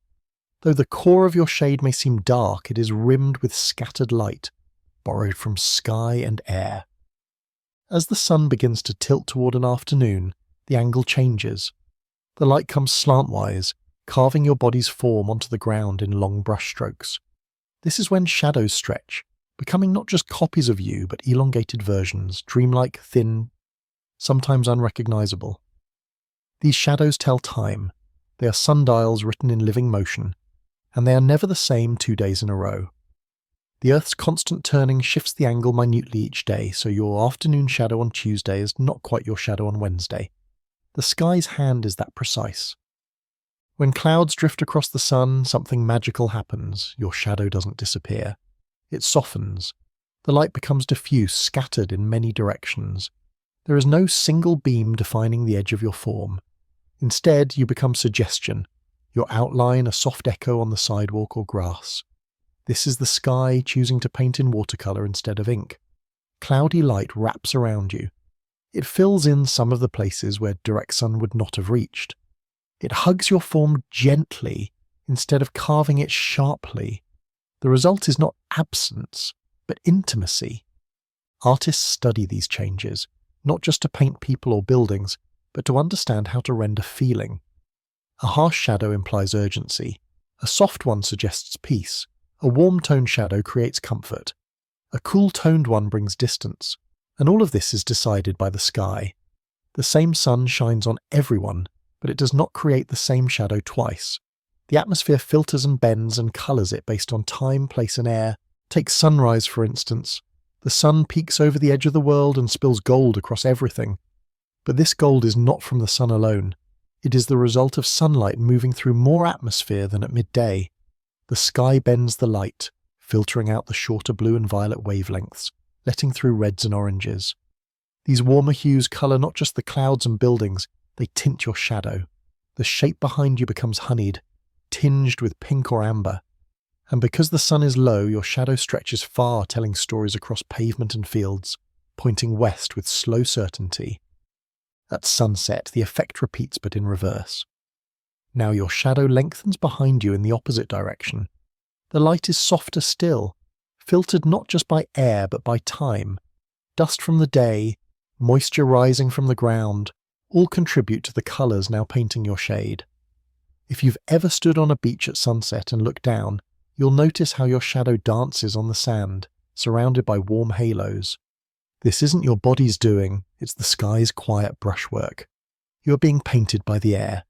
Though the core of your shade may seem dark, it is rimmed with scattered light, borrowed from sky and air. As the sun begins to tilt toward an afternoon, the angle changes. The light comes slantwise, carving your body's form onto the ground in long brushstrokes. This is when shadows stretch, becoming not just copies of you, but elongated versions, dreamlike, thin, sometimes unrecognizable. These shadows tell time. They are sundials written in living motion, and they are never the same 2 days in a row. The Earth's constant turning shifts the angle minutely each day, so your afternoon shadow on Tuesday is not quite your shadow on Wednesday. The sky's hand is that precise. When clouds drift across the sun, something magical happens. Your shadow doesn't disappear. It softens. The light becomes diffuse, scattered in many directions. There is no single beam defining the edge of your form. Instead, you become suggestion, your outline a soft echo on the sidewalk or grass. This is the sky choosing to paint in watercolour instead of ink. Cloudy light wraps around you. It fills in some of the places where direct sun would not have reached. It hugs your form gently instead of carving it sharply. The result is not absence, but intimacy. Artists study these changes, not just to paint people or buildings, but to understand how to render feeling. A harsh shadow implies urgency. A soft one suggests peace. A warm-toned shadow creates comfort. A cool-toned one brings distance. And all of this is decided by the sky. The same sun shines on everyone, but it does not create the same shadow twice. The atmosphere filters and bends and colours it based on time, place and air. Take sunrise, for instance. The sun peeks over the edge of the world and spills gold across everything. But this gold is not from the sun alone. It is the result of sunlight moving through more atmosphere than at midday. The sky bends the light, filtering out the shorter blue and violet wavelengths, letting through reds and oranges. These warmer hues colour not just the clouds and buildings, they tint your shadow. The shape behind you becomes honeyed, tinged with pink or amber. And because the sun is low, your shadow stretches far, telling stories across pavement and fields, pointing west with slow certainty. At sunset, the effect repeats but in reverse. Now your shadow lengthens behind you in the opposite direction. The light is softer still, filtered not just by air but by time. Dust from the day, moisture rising from the ground, all contribute to the colours now painting your shade. If you've ever stood on a beach at sunset and looked down, you'll notice how your shadow dances on the sand, surrounded by warm halos. This isn't your body's doing, it's the sky's quiet brushwork. You are being painted by the air.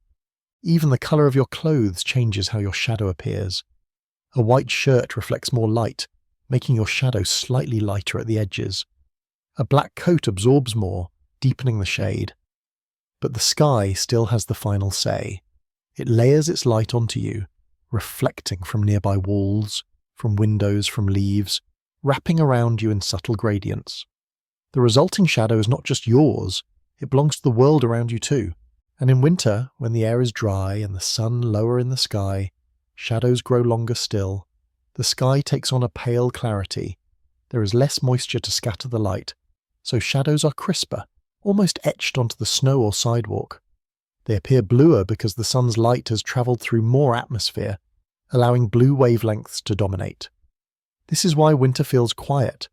Even the colour of your clothes changes how your shadow appears. A white shirt reflects more light, making your shadow slightly lighter at the edges. A black coat absorbs more, deepening the shade. But the sky still has the final say. It layers its light onto you, reflecting from nearby walls, from windows, from leaves, wrapping around you in subtle gradients. The resulting shadow is not just yours, it belongs to the world around you too. And in winter, when the air is dry and the sun lower in the sky, shadows grow longer still. The sky takes on a pale clarity. There is less moisture to scatter the light, so shadows are crisper, almost etched onto the snow or sidewalk. They appear bluer because the sun's light has travelled through more atmosphere, allowing blue wavelengths to dominate. This is why winter feels quiet,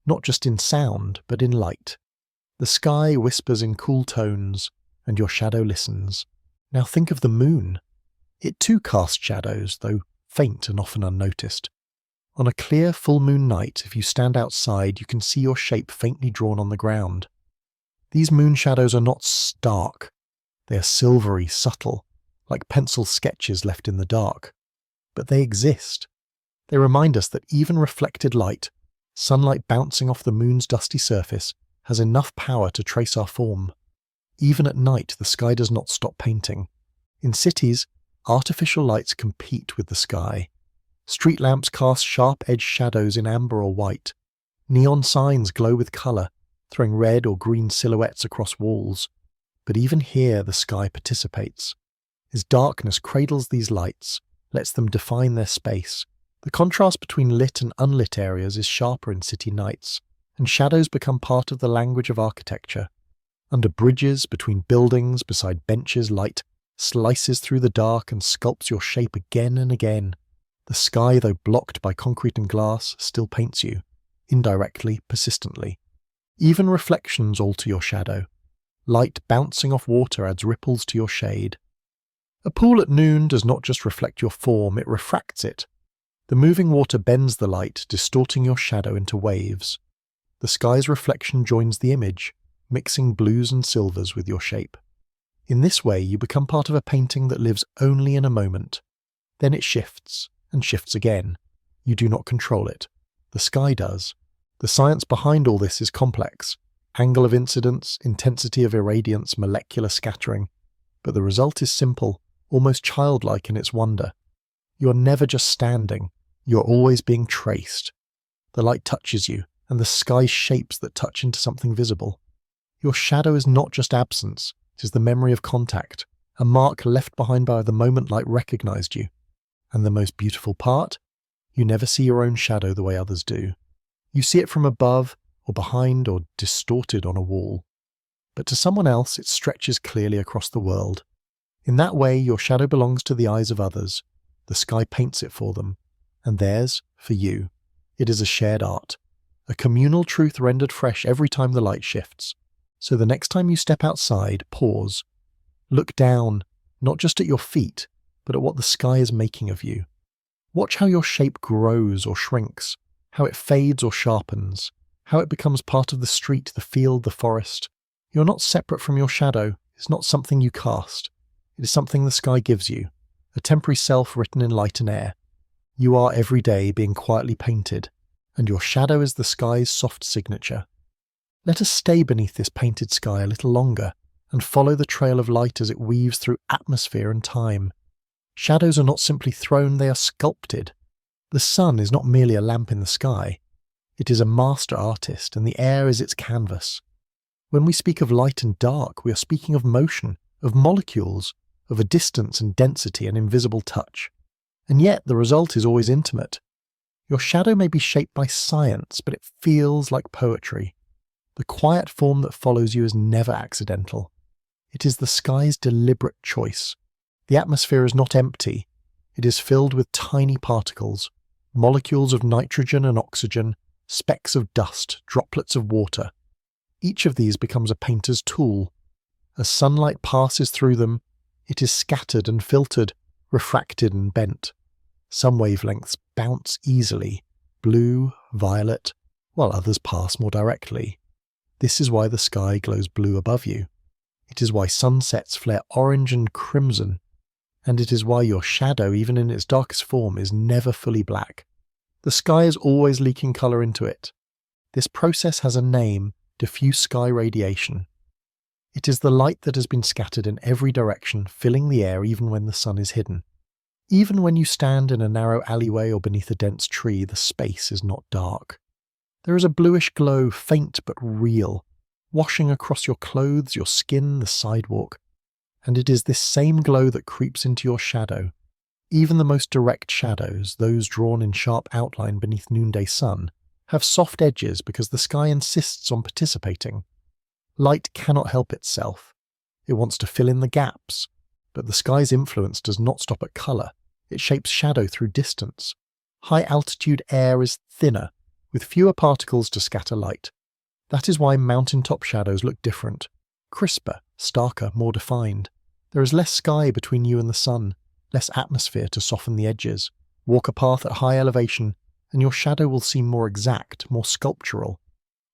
not just in sound, but in light. The sky whispers in cool tones, and your shadow listens. Now think of the moon. It too casts shadows, though faint and often unnoticed. On a clear full moon night, if you stand outside, you can see your shape faintly drawn on the ground. These moon shadows are not stark. They are silvery, subtle, like pencil sketches left in the dark. But they exist. They remind us that even reflected light, sunlight bouncing off the moon's dusty surface, has enough power to trace our form. Even at night, the sky does not stop painting. In cities, artificial lights compete with the sky. Street lamps cast sharp-edged shadows in amber or white. Neon signs glow with colour, throwing red or green silhouettes across walls. But even here the sky participates. As darkness cradles these lights, lets them define their space, the contrast between lit and unlit areas is sharper in city nights, and shadows become part of the language of architecture. Under bridges, between buildings, beside benches, light slices through the dark and sculpts your shape again and again. The sky, though blocked by concrete and glass, still paints you, indirectly, persistently. Even reflections alter your shadow. Light bouncing off water adds ripples to your shade. A pool at noon does not just reflect your form, it refracts it. The moving water bends the light, distorting your shadow into waves. The sky's reflection joins the image, mixing blues and silvers with your shape. In this way, you become part of a painting that lives only in a moment. Then it shifts, and shifts again. You do not control it. The sky does. The science behind all this is complex. Angle of incidence, intensity of irradiance, molecular scattering. But the result is simple, almost childlike in its wonder. You are never just standing. You are always being traced. The light touches you, and the sky shapes that touch into something visible. Your shadow is not just absence, it is the memory of contact, a mark left behind by the moment light recognized you. And the most beautiful part? You never see your own shadow the way others do. You see it from above, or behind, or distorted on a wall. But to someone else, it stretches clearly across the world. In that way, your shadow belongs to the eyes of others. The sky paints it for them, and theirs for you. It is a shared art, a communal truth rendered fresh every time the light shifts. So the next time you step outside, pause. Look down, not just at your feet, but at what the sky is making of you. Watch how your shape grows or shrinks, how it fades or sharpens, how it becomes part of the street, the field, the forest. You're not separate from your shadow. It's not something you cast. It is something the sky gives you, a temporary self written in light and air. You are every day being quietly painted, and your shadow is the sky's soft signature. Let us stay beneath this painted sky a little longer and follow the trail of light as it weaves through atmosphere and time. Shadows are not simply thrown, they are sculpted. The sun is not merely a lamp in the sky. It is a master artist, and the air is its canvas. When we speak of light and dark, we are speaking of motion, of molecules, of a distance and density and invisible touch. And yet the result is always intimate. Your shadow may be shaped by science, but it feels like poetry. The quiet form that follows you is never accidental. It is the sky's deliberate choice. The atmosphere is not empty. It is filled with tiny particles, molecules of nitrogen and oxygen, specks of dust, droplets of water. Each of these becomes a painter's tool. As sunlight passes through them, it is scattered and filtered, refracted and bent. Some wavelengths bounce easily, blue, violet, while others pass more directly. This is why the sky glows blue above you. It is why sunsets flare orange and crimson. And it is why your shadow, even in its darkest form, is never fully black. The sky is always leaking colour into it. This process has a name: diffuse sky radiation. It is the light that has been scattered in every direction, filling the air even when the sun is hidden. Even when you stand in a narrow alleyway or beneath a dense tree, the space is not dark. There is a bluish glow, faint but real, washing across your clothes, your skin, the sidewalk. And it is this same glow that creeps into your shadow. Even the most direct shadows, those drawn in sharp outline beneath noonday sun, have soft edges because the sky insists on participating. Light cannot help itself. It wants to fill in the gaps, but the sky's influence does not stop at colour. It shapes shadow through distance. High-altitude air is thinner, with fewer particles to scatter light. That is why mountaintop shadows look different, crisper, starker, more defined. There is less sky between you and the sun, less atmosphere to soften the edges. Walk a path at high elevation, and your shadow will seem more exact, more sculptural,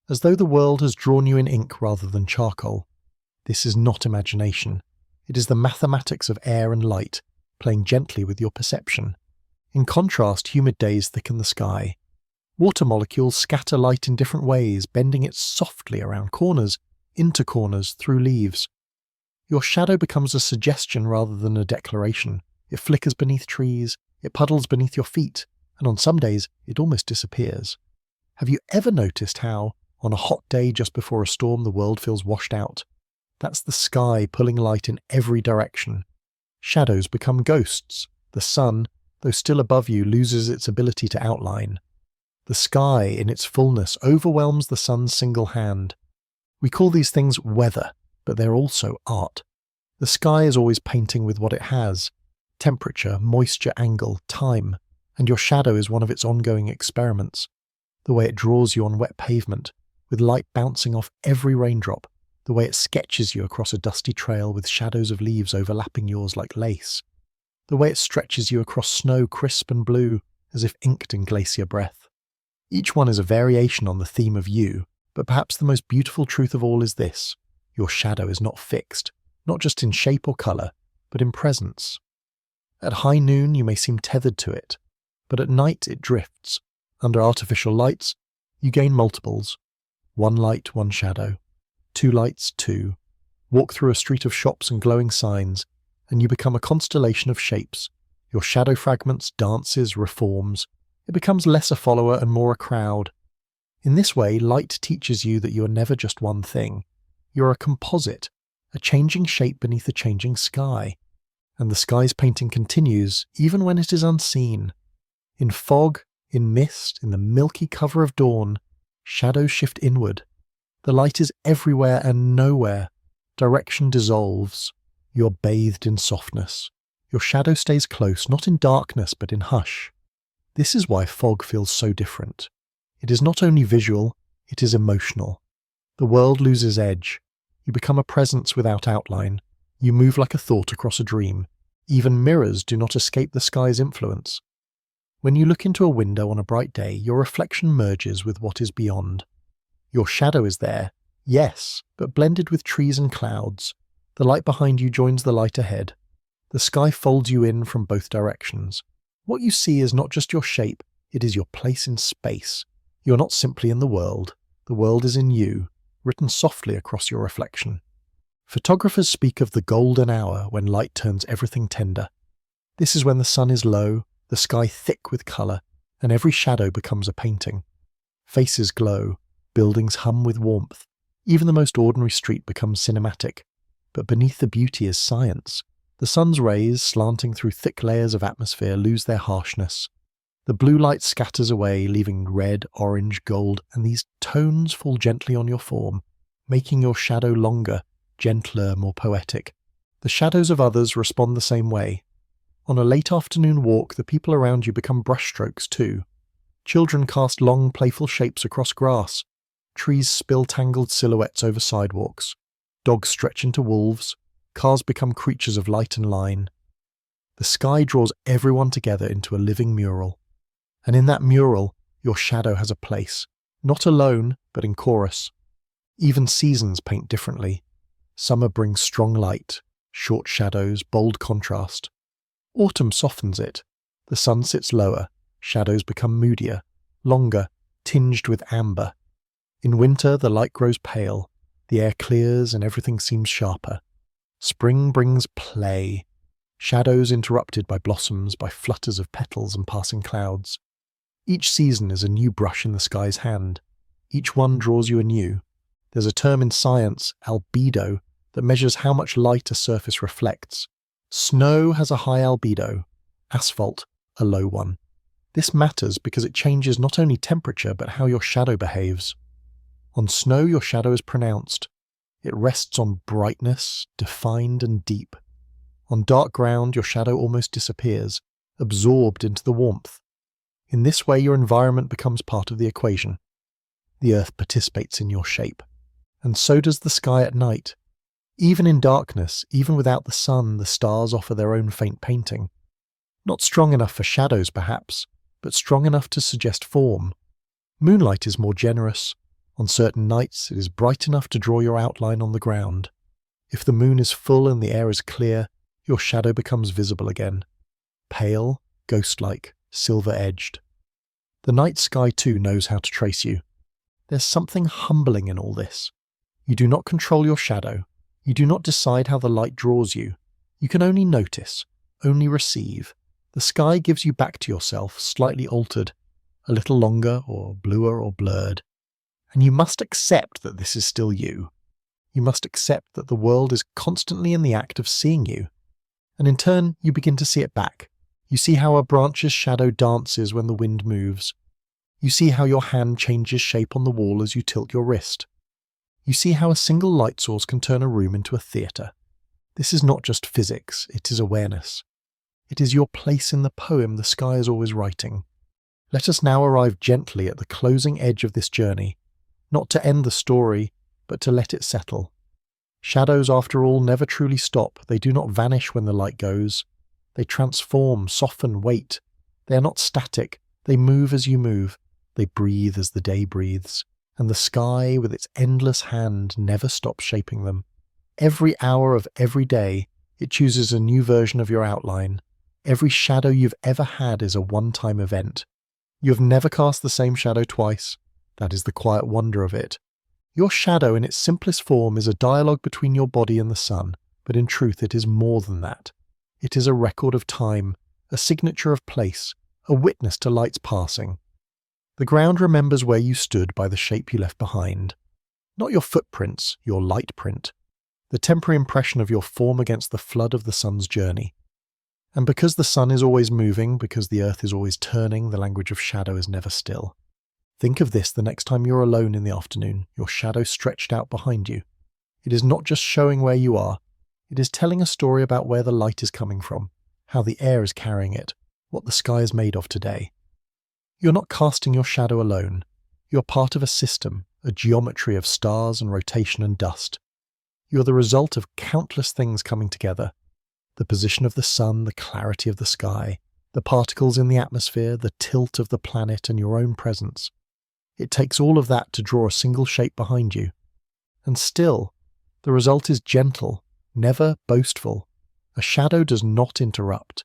as though the world has drawn you in ink rather than charcoal. This is not imagination. It is the mathematics of air and light, playing gently with your perception. In contrast, humid days thicken the sky. Water molecules scatter light in different ways, bending it softly around corners, into corners, through leaves. Your shadow becomes a suggestion rather than a declaration. It flickers beneath trees, it puddles beneath your feet, and on some days it almost disappears. Have you ever noticed how, on a hot day just before a storm, the world feels washed out? That's the sky pulling light in every direction. Shadows become ghosts. The sun, though still above you, loses its ability to outline. The sky, in its fullness, overwhelms the sun's single hand. We call these things weather, but they're also art. The sky is always painting with what it has: temperature, moisture, angle, time, and your shadow is one of its ongoing experiments. The way it draws you on wet pavement, with light bouncing off every raindrop, the way it sketches you across a dusty trail with shadows of leaves overlapping yours like lace, the way it stretches you across snow crisp and blue, as if inked in glacier breath. Each one is a variation on the theme of you, but perhaps the most beautiful truth of all is this: your shadow is not fixed, not just in shape or colour, but in presence. At high noon you may seem tethered to it, but at night it drifts. Under artificial lights, you gain multiples. One light, one shadow. Two lights, two. Walk through a street of shops and glowing signs, and you become a constellation of shapes. Your shadow fragments, dances, reforms. It becomes less a follower and more a crowd. In this way, light teaches you that you are never just one thing. You're a composite, a changing shape beneath a changing sky. And the sky's painting continues, even when it is unseen. In fog, in mist, in the milky cover of dawn, shadows shift inward. The light is everywhere and nowhere. Direction dissolves. You're bathed in softness. Your shadow stays close, not in darkness, but in hush. This is why fog feels so different. It is not only visual, it is emotional. The world loses edge. You become a presence without outline. You move like a thought across a dream. Even mirrors do not escape the sky's influence. When you look into a window on a bright day, your reflection merges with what is beyond. Your shadow is there, yes, but blended with trees and clouds. The light behind you joins the light ahead. The sky folds you in from both directions. What you see is not just your shape, it is your place in space. You're not simply in the world is in you, written softly across your reflection. Photographers speak of the golden hour when light turns everything tender. This is when the sun is low, the sky thick with colour, and every shadow becomes a painting. Faces glow, buildings hum with warmth, even the most ordinary street becomes cinematic. But beneath the beauty is science. The sun's rays, slanting through thick layers of atmosphere, lose their harshness. The blue light scatters away, leaving red, orange, gold, and these tones fall gently on your form, making your shadow longer, gentler, more poetic. The shadows of others respond the same way. On a late afternoon walk, the people around you become brushstrokes too. Children cast long, playful shapes across grass. Trees spill tangled silhouettes over sidewalks. Dogs stretch into wolves. Cars become creatures of light and line. The sky draws everyone together into a living mural. And in that mural, your shadow has a place, not alone, but in chorus. Even seasons paint differently. Summer brings strong light, short shadows, bold contrast. Autumn softens it. The sun sits lower, shadows become moodier, longer, tinged with amber. In winter, the light grows pale, the air clears and everything seems sharper. Spring brings play, shadows interrupted by blossoms, by flutters of petals and passing clouds. Each season is a new brush in the sky's hand. Each one draws you anew. There's a term in science, albedo, that measures how much light a surface reflects. Snow has a high albedo, asphalt a low one. This matters because it changes not only temperature but how your shadow behaves. On snow, your shadow is pronounced. It rests on brightness, defined and deep. On dark ground, your shadow almost disappears, absorbed into the warmth. In this way, your environment becomes part of the equation. The earth participates in your shape. And so does the sky at night. Even in darkness, even without the sun, the stars offer their own faint painting. Not strong enough for shadows, perhaps, but strong enough to suggest form. Moonlight is more generous. On certain nights, it is bright enough to draw your outline on the ground. If the moon is full and the air is clear, your shadow becomes visible again. Pale, ghost-like, silver-edged. The night sky, too, knows how to trace you. There's something humbling in all this. You do not control your shadow. You do not decide how the light draws you. You can only notice, only receive. The sky gives you back to yourself, slightly altered, a little longer or bluer or blurred. And you must accept that this is still you. You must accept that the world is constantly in the act of seeing you. And in turn, you begin to see it back. You see how a branch's shadow dances when the wind moves. You see how your hand changes shape on the wall as you tilt your wrist. You see how a single light source can turn a room into a theatre. This is not just physics, it is awareness. It is your place in the poem the sky is always writing. Let us now arrive gently at the closing edge of this journey, not to end the story, but to let it settle. Shadows, after all, never truly stop. They do not vanish when the light goes. They transform, soften, wait. They are not static. They move as you move. They breathe as the day breathes. And the sky, with its endless hand, never stops shaping them. Every hour of every day, it chooses a new version of your outline. Every shadow you've ever had is a one-time event. You have never cast the same shadow twice. That is the quiet wonder of it. Your shadow in its simplest form is a dialogue between your body and the sun, but in truth it is more than that. It is a record of time, a signature of place, a witness to light's passing. The ground remembers where you stood by the shape you left behind. Not your footprints, your light print. The temporary impression of your form against the flood of the sun's journey. And because the sun is always moving, because the earth is always turning, the language of shadow is never still. Think of this the next time you're alone in the afternoon, your shadow stretched out behind you. It is not just showing where you are, it is telling a story about where the light is coming from, how the air is carrying it, what the sky is made of today. You're not casting your shadow alone. You're part of a system, a geometry of stars and rotation and dust. You're the result of countless things coming together. The position of the sun, the clarity of the sky, The particles in the atmosphere, the tilt of the planet, and your own presence. It takes all of that to draw a single shape behind you. And still, the result is gentle, never boastful. A shadow does not interrupt.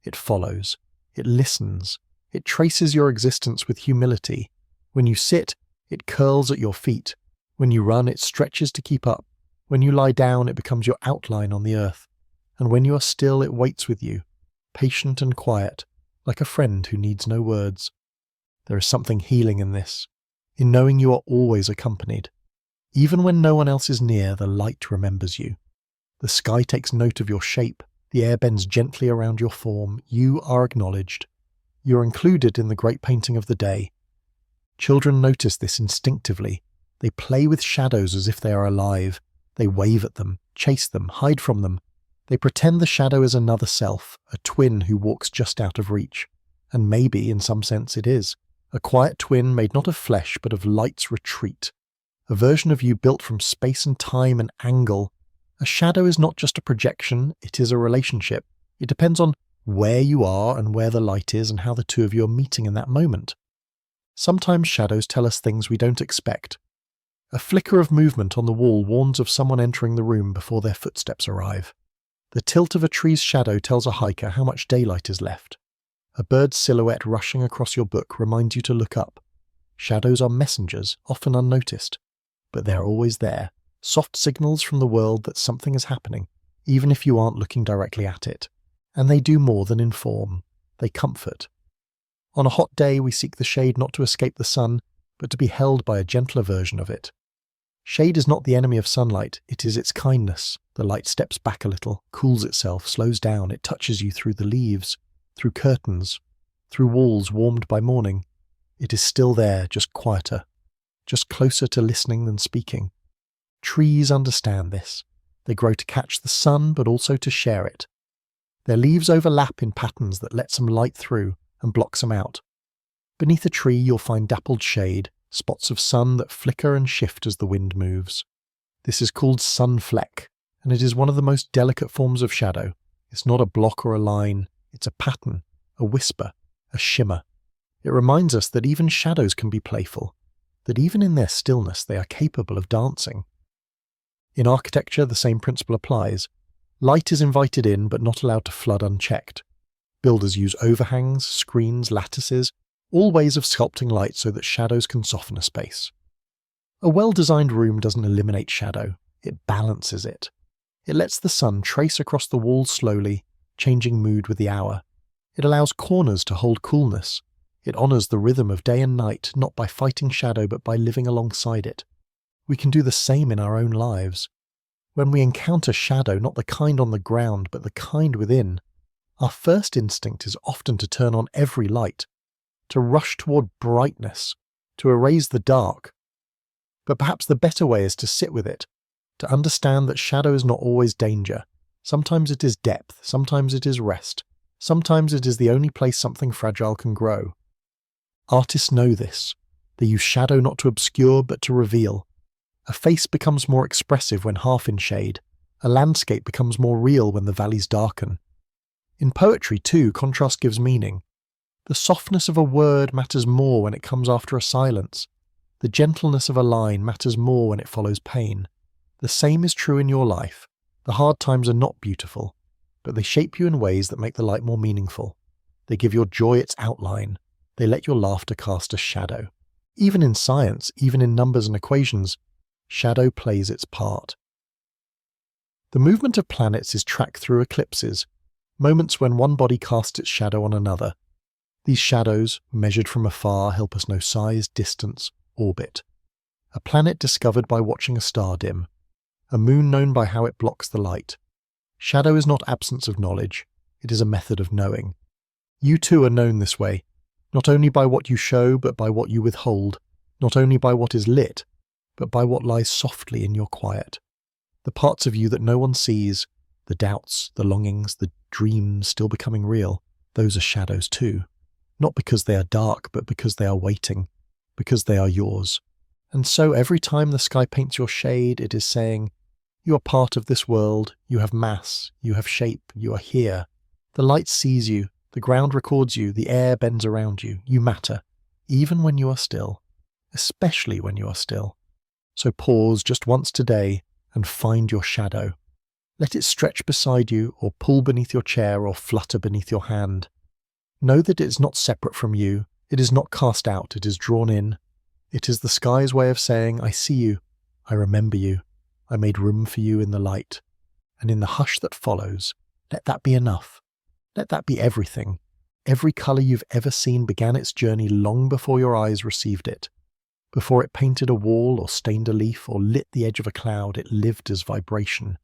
It follows. It listens. It traces your existence with humility. When you sit, it curls at your feet. When you run, it stretches to keep up. When you lie down, it becomes your outline on the earth. And when you are still, it waits with you, patient and quiet, like a friend who needs no words. There is something healing in this, in knowing you are always accompanied. Even when no one else is near, the light remembers you. The sky takes note of your shape, the air bends gently around your form, you are acknowledged. You are included in the great painting of the day. Children notice this instinctively. They play with shadows as if they are alive. They wave at them, chase them, hide from them. They pretend the shadow is another self, a twin who walks just out of reach. And maybe, in some sense, it is. A quiet twin made not of flesh, but of light's retreat. A version of you built from space and time and angle. A shadow is not just a projection, it is a relationship. It depends on where you are and where the light is and how the two of you are meeting in that moment. Sometimes shadows tell us things we don't expect. A flicker of movement on the wall warns of someone entering the room before their footsteps arrive. The tilt of a tree's shadow tells a hiker how much daylight is left. A bird's silhouette rushing across your book reminds you to look up. Shadows are messengers, often unnoticed. But they're always there, soft signals from the world that something is happening, even if you aren't looking directly at it. And they do more than inform, they comfort. On a hot day, we seek the shade not to escape the sun, but to be held by a gentler version of it. Shade is not the enemy of sunlight, it is its kindness. The light steps back a little, cools itself, slows down, it touches you through the leaves, through curtains, through walls warmed by morning. It is still there, just quieter, just closer to listening than speaking. Trees understand this. They grow to catch the sun, but also to share it. Their leaves overlap in patterns that let some light through and block some out. Beneath a tree you'll find dappled shade, spots of sun that flicker and shift as the wind moves. This is called sun fleck, and it is one of the most delicate forms of shadow. It's not a block or a line, it's a pattern, a whisper, a shimmer. It reminds us that even shadows can be playful, that even in their stillness they are capable of dancing. In architecture, the same principle applies. Light is invited in but not allowed to flood unchecked. Builders use overhangs, screens, lattices, all ways of sculpting light so that shadows can soften a space. A well-designed room doesn't eliminate shadow, it balances it. It lets the sun trace across the walls slowly, changing mood with the hour. It allows corners to hold coolness. It honors the rhythm of day and night, not by fighting shadow but by living alongside it. We can do the same in our own lives. When we encounter shadow, not the kind on the ground, but the kind within, our first instinct is often to turn on every light, to rush toward brightness, to erase the dark. But perhaps the better way is to sit with it, to understand that shadow is not always danger. Sometimes it is depth, sometimes it is rest, sometimes it is the only place something fragile can grow. Artists know this. They use shadow not to obscure but to reveal. A face becomes more expressive when half in shade. A landscape becomes more real when the valleys darken. In poetry, too, contrast gives meaning. The softness of a word matters more when it comes after a silence. The gentleness of a line matters more when it follows pain. The same is true in your life. The hard times are not beautiful, but they shape you in ways that make the light more meaningful. They give your joy its outline. They let your laughter cast a shadow. Even in science, even in numbers and equations, shadow plays its part. The movement of planets is tracked through eclipses, moments when one body casts its shadow on another. These shadows, measured from afar, help us know size, distance, orbit. A planet discovered by watching a star dim. A moon known by how it blocks the light. Shadow is not absence of knowledge, it is a method of knowing. You too are known this way, not only by what you show but by what you withhold, not only by what is lit, but by what lies softly in your quiet. The parts of you that no one sees, the doubts, the longings, the dreams still becoming real, those are shadows too. Not because they are dark, but because they are waiting, because they are yours. And so every time the sky paints your shade, it is saying, you are part of this world, you have mass, you have shape, you are here. The light sees you, The ground records you, the air bends around you. You matter, even when you are still, especially when you are still. So pause just once today and find your shadow. Let it stretch beside you, or pull beneath your chair, or flutter beneath your hand. Know that it is not separate from you. It is not cast out. It is drawn in. It is the sky's way of saying, I see you. I remember you. I made room for you in the light. And in the hush that follows, let that be enough. Let that be everything. Every colour you've ever seen began its journey long before your eyes received it. Before it painted a wall or stained a leaf or lit the edge of a cloud, it lived as vibration,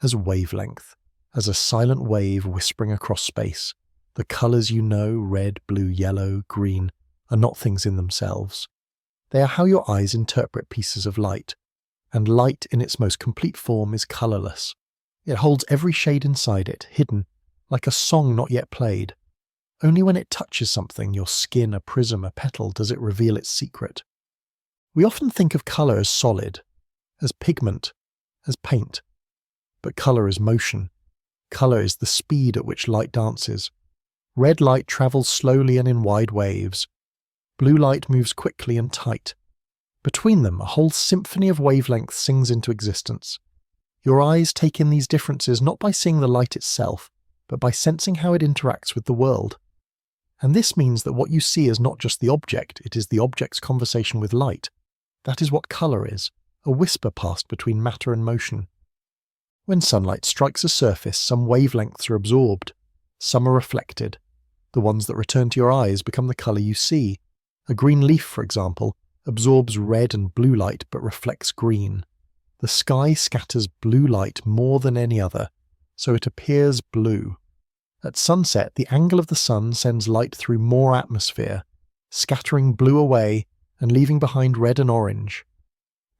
as wavelength, as a silent wave whispering across space. The colours you know, red, blue, yellow, green, are not things in themselves. They are how your eyes interpret pieces of light, and light in its most complete form is colourless. It holds every shade inside it, hidden, like a song not yet played. Only when it touches something, your skin, a prism, a petal, does it reveal its secret. We often think of colour as solid, as pigment, as paint. But colour is motion. Colour is the speed at which light dances. Red light travels slowly and in wide waves. Blue light moves quickly and tight. Between them, a whole symphony of wavelengths sings into existence. Your eyes take in these differences not by seeing the light itself, but by sensing how it interacts with the world. And this means that what you see is not just the object, it is the object's conversation with light. That is what colour is, a whisper passed between matter and motion. When sunlight strikes a surface, some wavelengths are absorbed, some are reflected. The ones that return to your eyes become the colour you see. A green leaf, for example, absorbs red and blue light but reflects green. The sky scatters blue light more than any other, so it appears blue. At sunset, the angle of the sun sends light through more atmosphere, scattering blue away and leaving behind red and orange.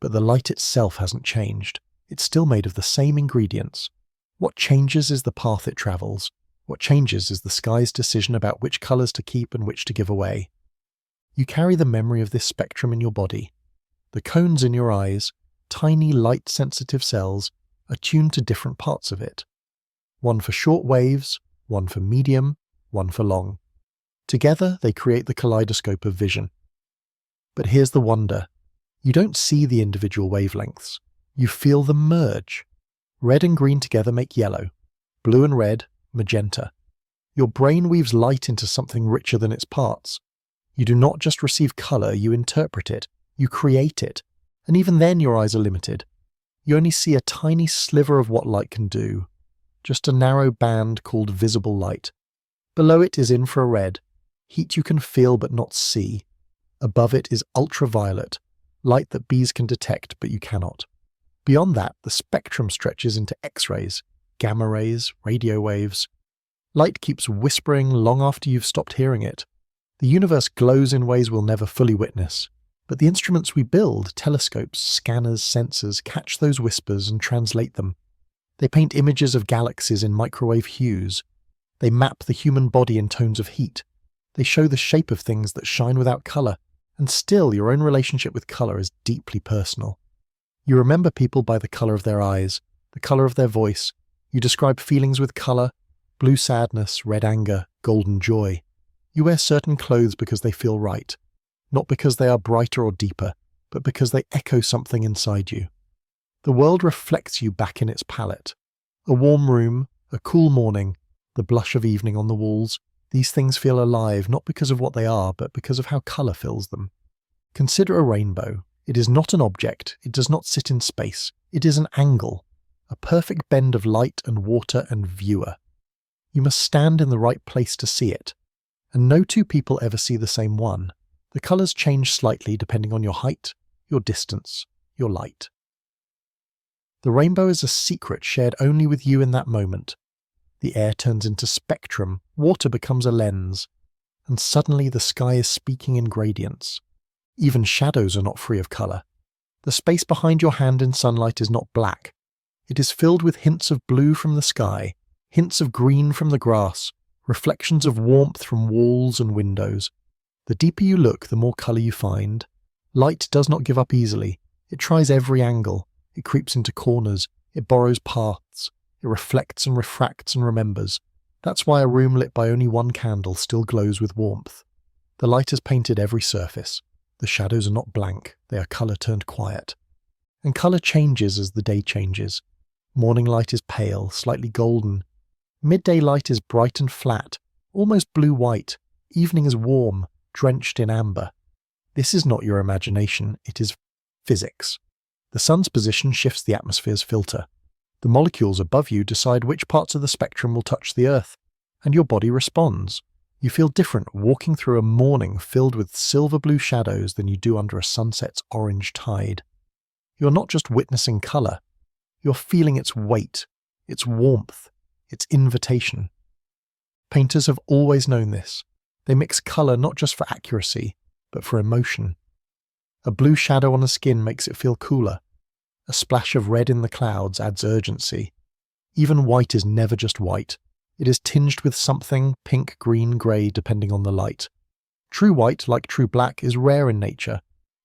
But the light itself hasn't changed. It's still made of the same ingredients. What changes is the path it travels. What changes is the sky's decision about which colours to keep and which to give away. You carry the memory of this spectrum in your body. The cones in your eyes, tiny light-sensitive cells, are tuned to different parts of it. One for short waves, one for medium, one for long. Together they create the kaleidoscope of vision. But here's the wonder. You don't see the individual wavelengths. You feel them merge. Red and green together make yellow. Blue and red, magenta. Your brain weaves light into something richer than its parts. You do not just receive colour, you interpret it. You create it. And even then your eyes are limited. You only see a tiny sliver of what light can do. Just a narrow band called visible light. Below it is infrared, heat you can feel but not see. Above it is ultraviolet, light that bees can detect but you cannot. Beyond that, the spectrum stretches into X-rays, gamma rays, radio waves. Light keeps whispering long after you've stopped hearing it. The universe glows in ways we'll never fully witness. But the instruments we build, telescopes, scanners, sensors, catch those whispers and translate them. They paint images of galaxies in microwave hues. They map the human body in tones of heat. They show the shape of things that shine without colour. And still, your own relationship with colour is deeply personal. You remember people by the colour of their eyes, the colour of their voice. You describe feelings with colour, blue sadness, red anger, golden joy. You wear certain clothes because they feel right, not because they are brighter or deeper, but because they echo something inside you. The world reflects you back in its palette. A warm room, a cool morning, the blush of evening on the walls, these things feel alive not because of what they are, but because of how colour fills them. Consider a rainbow. It is not an object, it does not sit in space, it is an angle, a perfect bend of light and water and viewer. You must stand in the right place to see it, and no two people ever see the same one. The colours change slightly depending on your height, your distance, your light. The rainbow is a secret shared only with you in that moment. The air turns into spectrum, water becomes a lens, and suddenly the sky is speaking in gradients. Even shadows are not free of colour. The space behind your hand in sunlight is not black. It is filled with hints of blue from the sky, hints of green from the grass, reflections of warmth from walls and windows. The deeper you look, the more colour you find. Light does not give up easily. It tries every angle. It creeps into corners. It borrows paths. It reflects and refracts and remembers. That's why a room lit by only one candle still glows with warmth. The light has painted every surface. The shadows are not blank, they are colour turned quiet. And colour changes as the day changes. Morning light is pale, slightly golden. Midday light is bright and flat, almost blue-white. Evening is warm, drenched in amber. This is not your imagination, it is physics. The sun's position shifts the atmosphere's filter. The molecules above you decide which parts of the spectrum will touch the earth, and your body responds. You feel different walking through a morning filled with silver blue shadows than you do under a sunset's orange tide. You're not just witnessing colour, you're feeling its weight, its warmth, its invitation. Painters have always known this. They mix colour not just for accuracy, but for emotion. A blue shadow on the skin makes it feel cooler. A splash of red in the clouds adds urgency. Even white is never just white. It is tinged with something, pink, green, grey, depending on the light. True white, like true black, is rare in nature.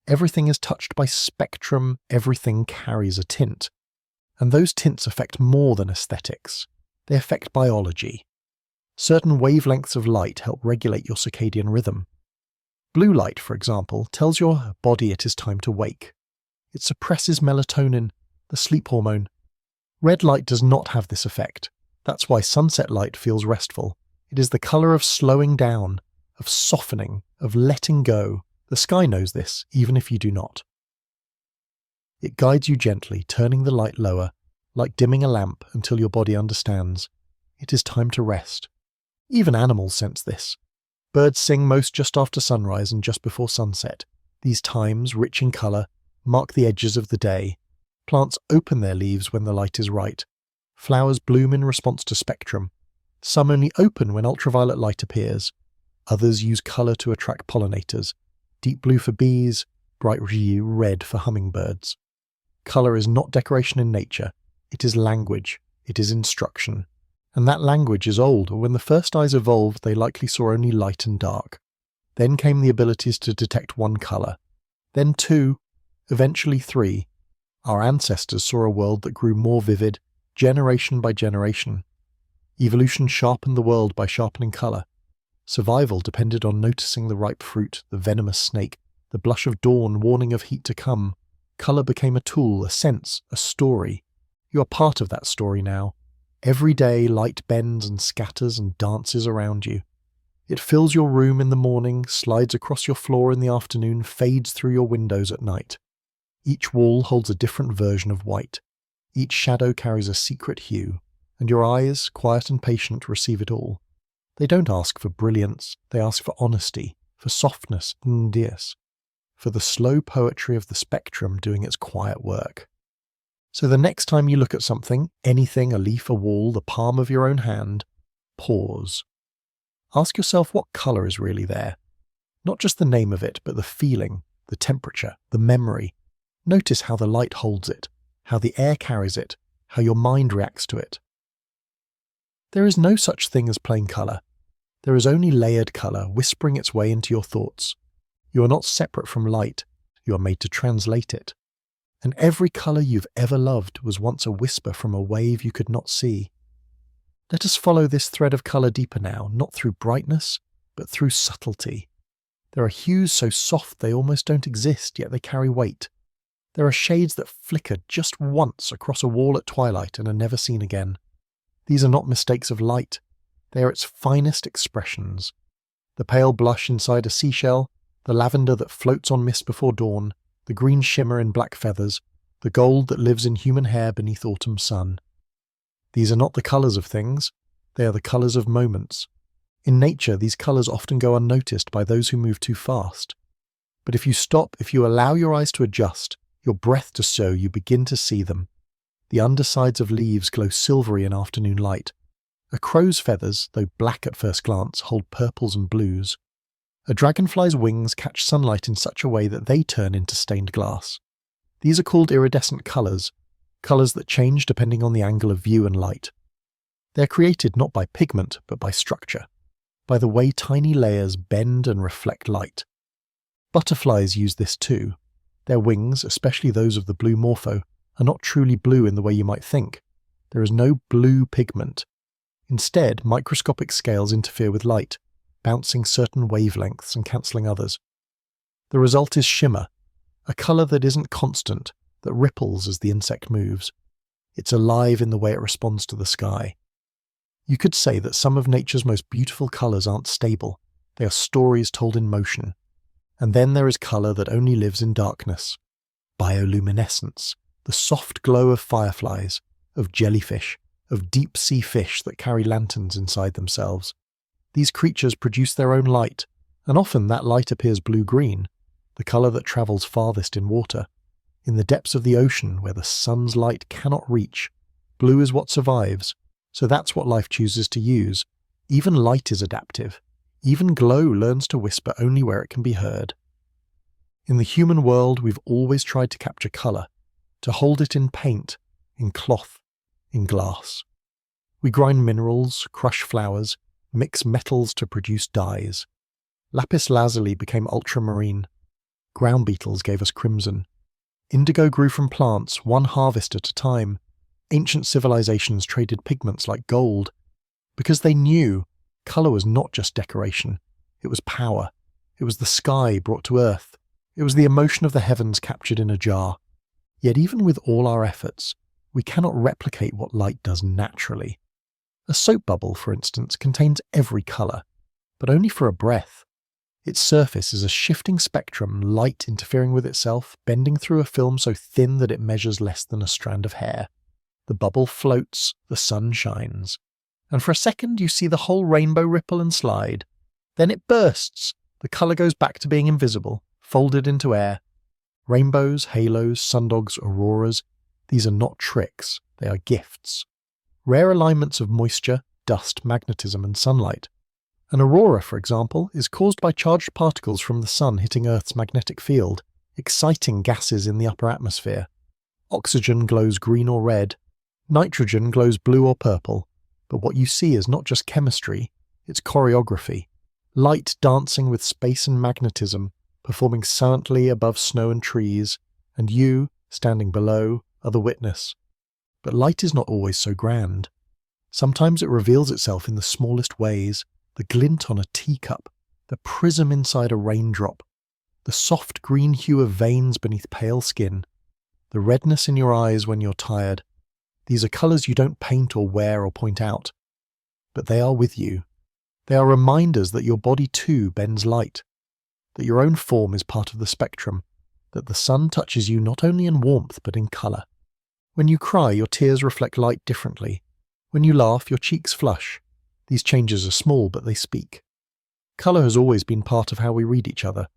Everything is touched by spectrum, everything carries a tint. And those tints affect more than aesthetics. They affect biology. Certain wavelengths of light help regulate your circadian rhythm. Blue light, for example, tells your body it is time to wake. It suppresses melatonin, the sleep hormone. Red light does not have this effect. That's why sunset light feels restful. It is the colour of slowing down, of softening, of letting go. The sky knows this, even if you do not. It guides you gently, turning the light lower, like dimming a lamp until your body understands. It is time to rest. Even animals sense this. Birds sing most just after sunrise and just before sunset. These times, rich in colour, mark the edges of the day. Plants open their leaves when the light is right. Flowers bloom in response to spectrum. Some only open when ultraviolet light appears. Others use colour to attract pollinators. Deep blue for bees, bright red for hummingbirds. Colour is not decoration in nature. It is language. It is instruction. And that language is old. When the first eyes evolved, they likely saw only light and dark. Then came the abilities to detect one colour. Then two, eventually three. Our ancestors saw a world that grew more vivid, generation by generation. Evolution sharpened the world by sharpening colour. Survival depended on noticing the ripe fruit, the venomous snake, the blush of dawn warning of heat to come. Colour became a tool, a sense, a story. You are part of that story now. Every day light bends and scatters and dances around you. It fills your room in the morning, slides across your floor in the afternoon, fades through your windows at night. Each wall holds a different version of white. Each shadow carries a secret hue, and your eyes, quiet and patient, receive it all. They don't ask for brilliance, they ask for honesty, for softness, for the slow poetry of the spectrum doing its quiet work. So the next time you look at something, anything, a leaf, a wall, the palm of your own hand, pause. Ask yourself what colour is really there. Not just the name of it, but the feeling, the temperature, the memory. Notice how the light holds it, how the air carries it, how your mind reacts to it. There is no such thing as plain colour. There is only layered colour whispering its way into your thoughts. You are not separate from light, you are made to translate it. And every colour you've ever loved was once a whisper from a wave you could not see. Let us follow this thread of colour deeper now, not through brightness, but through subtlety. There are hues so soft they almost don't exist, yet they carry weight. There are shades that flicker just once across a wall at twilight and are never seen again. These are not mistakes of light. They are its finest expressions. The pale blush inside a seashell, the lavender that floats on mist before dawn, the green shimmer in black feathers, the gold that lives in human hair beneath autumn sun. These are not the colours of things, they are the colours of moments. In nature, these colours often go unnoticed by those who move too fast. But if you stop, if you allow your eyes to adjust, your breath to sow, you begin to see them. The undersides of leaves glow silvery in afternoon light. A crow's feathers, though black at first glance, hold purples and blues. A dragonfly's wings catch sunlight in such a way that they turn into stained glass. These are called iridescent colours, colours that change depending on the angle of view and light. They are created not by pigment, but by structure, by the way tiny layers bend and reflect light. Butterflies use this too. Their wings, especially those of the blue morpho, are not truly blue in the way you might think. There is no blue pigment. Instead, microscopic scales interfere with light, bouncing certain wavelengths and cancelling others. The result is shimmer, a colour that isn't constant, that ripples as the insect moves. It's alive in the way it responds to the sky. You could say that some of nature's most beautiful colours aren't stable. They are stories told in motion. And then there is colour that only lives in darkness. Bioluminescence, the soft glow of fireflies, of jellyfish, of deep-sea fish that carry lanterns inside themselves. These creatures produce their own light, and often that light appears blue-green, the colour that travels farthest in water. In the depths of the ocean, where the sun's light cannot reach, blue is what survives, so that's what life chooses to use. Even light is adaptive. Even glow learns to whisper only where it can be heard. In the human world, we've always tried to capture colour, to hold it in paint, in cloth, in glass. We grind minerals, crush flowers, mix metals to produce dyes. Lapis lazuli became ultramarine. Ground beetles gave us crimson. Indigo grew from plants, one harvest at a time. Ancient civilizations traded pigments like gold, because they knew colour was not just decoration, it was power. It was the sky brought to earth. It was the emotion of the heavens captured in a jar. Yet even with all our efforts, we cannot replicate what light does naturally. A soap bubble, for instance, contains every colour, but only for a breath. Its surface is a shifting spectrum, light interfering with itself, bending through a film so thin that it measures less than a strand of hair. The bubble floats, the sun shines. And for a second you see the whole rainbow ripple and slide. Then it bursts. The colour goes back to being invisible, folded into air. Rainbows, halos, sundogs, auroras, these are not tricks, they are gifts. Rare alignments of moisture, dust, magnetism and sunlight. An aurora, for example, is caused by charged particles from the sun hitting Earth's magnetic field, exciting gases in the upper atmosphere. Oxygen glows green or red. Nitrogen glows blue or purple. But what you see is not just chemistry, it's choreography. Light dancing with space and magnetism, performing silently above snow and trees, and you, standing below, are the witness. But light is not always so grand. Sometimes it reveals itself in the smallest ways, the glint on a teacup, the prism inside a raindrop, the soft green hue of veins beneath pale skin, the redness in your eyes when you're tired. These are colours you don't paint or wear or point out, but they are with you. They are reminders that your body too bends light, that your own form is part of the spectrum, that the sun touches you not only in warmth but in colour. When you cry, your tears reflect light differently. When you laugh, your cheeks flush. These changes are small, but they speak. Colour has always been part of how we read each other.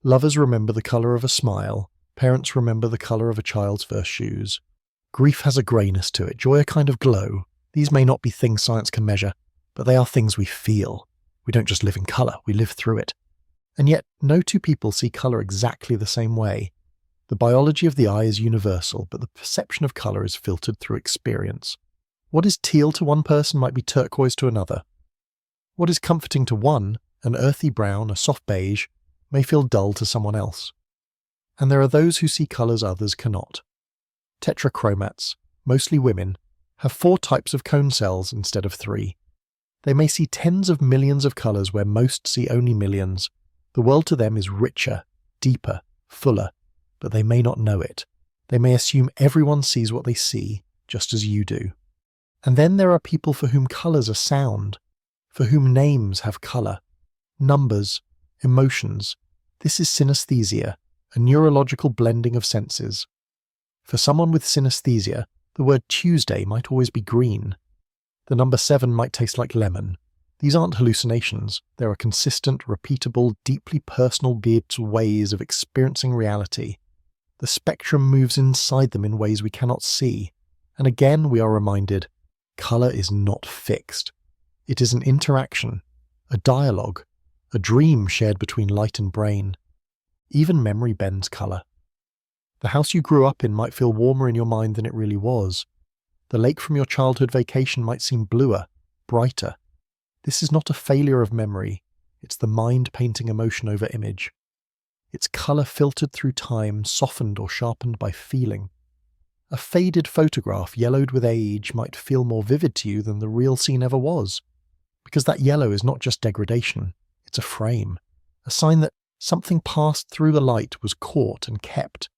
Lovers remember the colour of a smile. Parents remember the colour of a child's first shoes. Grief has a greyness to it, joy a kind of glow. These may not be things science can measure, but they are things we feel. We don't just live in colour, we live through it. And yet, no two people see colour exactly the same way. The biology of the eye is universal, but the perception of colour is filtered through experience. What is teal to one person might be turquoise to another. What is comforting to one, an earthy brown, a soft beige, may feel dull to someone else. And there are those who see colours others cannot. Tetrachromats, mostly women, have 4 types of cone cells instead of 3. They may see tens of millions of colours where most see only millions. The world to them is richer, deeper, fuller, but they may not know it. They may assume everyone sees what they see, just as you do. And then there are people for whom colours are sound, for whom names have colour, numbers, emotions. This is synesthesia, a neurological blending of senses. For someone with synesthesia, the word Tuesday might always be green. The number 7 might taste like lemon. These aren't hallucinations. There are consistent, repeatable, deeply personal ways of experiencing reality. The spectrum moves inside them in ways we cannot see. And again we are reminded, colour is not fixed. It is an interaction, a dialogue, a dream shared between light and brain. Even memory bends colour. The house you grew up in might feel warmer in your mind than it really was. The lake from your childhood vacation might seem bluer, brighter. This is not a failure of memory. It's the mind painting emotion over image. It's colour filtered through time, softened or sharpened by feeling. A faded photograph yellowed with age might feel more vivid to you than the real scene ever was, because that yellow is not just degradation, it's a frame, a sign that something passed through the light was caught and kept.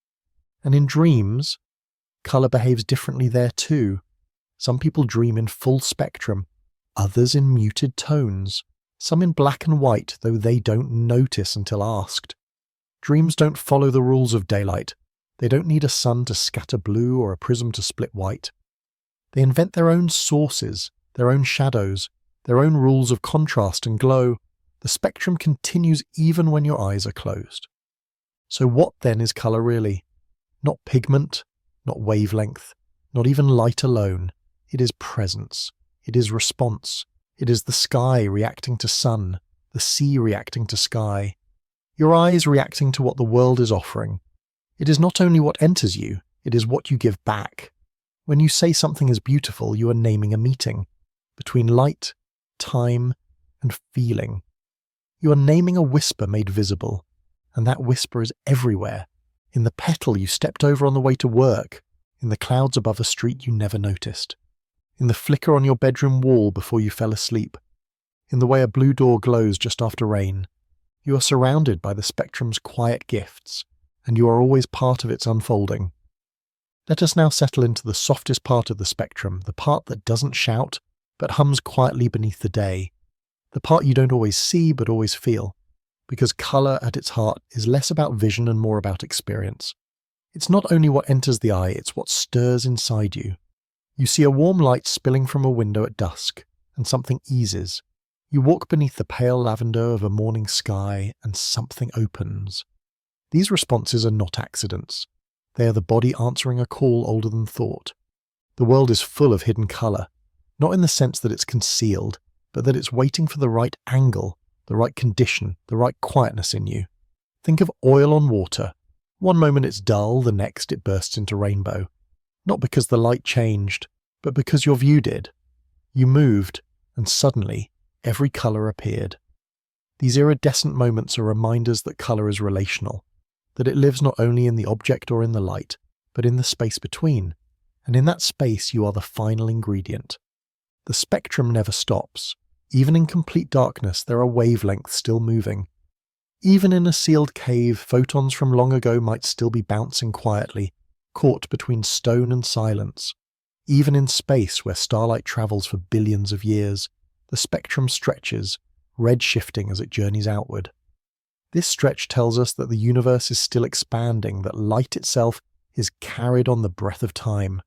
And in dreams, colour behaves differently there too. Some people dream in full spectrum, others in muted tones, some in black and white, though they don't notice until asked. Dreams don't follow the rules of daylight. They don't need a sun to scatter blue or a prism to split white. They invent their own sources, their own shadows, their own rules of contrast and glow. The spectrum continues even when your eyes are closed. So what then is colour really? Not pigment, not wavelength, not even light alone. It is presence. It is response. It is the sky reacting to sun, the sea reacting to sky. Your eyes reacting to what the world is offering. It is not only what enters you, it is what you give back. When you say something is beautiful, you are naming a meeting between light, time, and feeling. You are naming a whisper made visible, and that whisper is everywhere, in the petal you stepped over on the way to work, in the clouds above a street you never noticed, in the flicker on your bedroom wall before you fell asleep, in the way a blue door glows just after rain. You are surrounded by the spectrum's quiet gifts, and you are always part of its unfolding. Let us now settle into the softest part of the spectrum, the part that doesn't shout, but hums quietly beneath the day, the part you don't always see but always feel, because colour at its heart is less about vision and more about experience. It's not only what enters the eye, it's what stirs inside you. You see a warm light spilling from a window at dusk, and something eases. You walk beneath the pale lavender of a morning sky, and something opens. These responses are not accidents. They are the body answering a call older than thought. The world is full of hidden colour, not in the sense that it's concealed, but that it's waiting for the right angle, the right condition, the right quietness in you. Think of oil on water. One moment it's dull, the next it bursts into rainbow. Not because the light changed, but because your view did. You moved, and suddenly, every colour appeared. These iridescent moments are reminders that colour is relational, that it lives not only in the object or in the light, but in the space between, and in that space you are the final ingredient. The spectrum never stops. Even in complete darkness, there are wavelengths still moving. Even in a sealed cave, photons from long ago might still be bouncing quietly, caught between stone and silence. Even in space, where starlight travels for billions of years, the spectrum stretches, red shifting as it journeys outward. This stretch tells us that the universe is still expanding, that light itself is carried on the breath of time.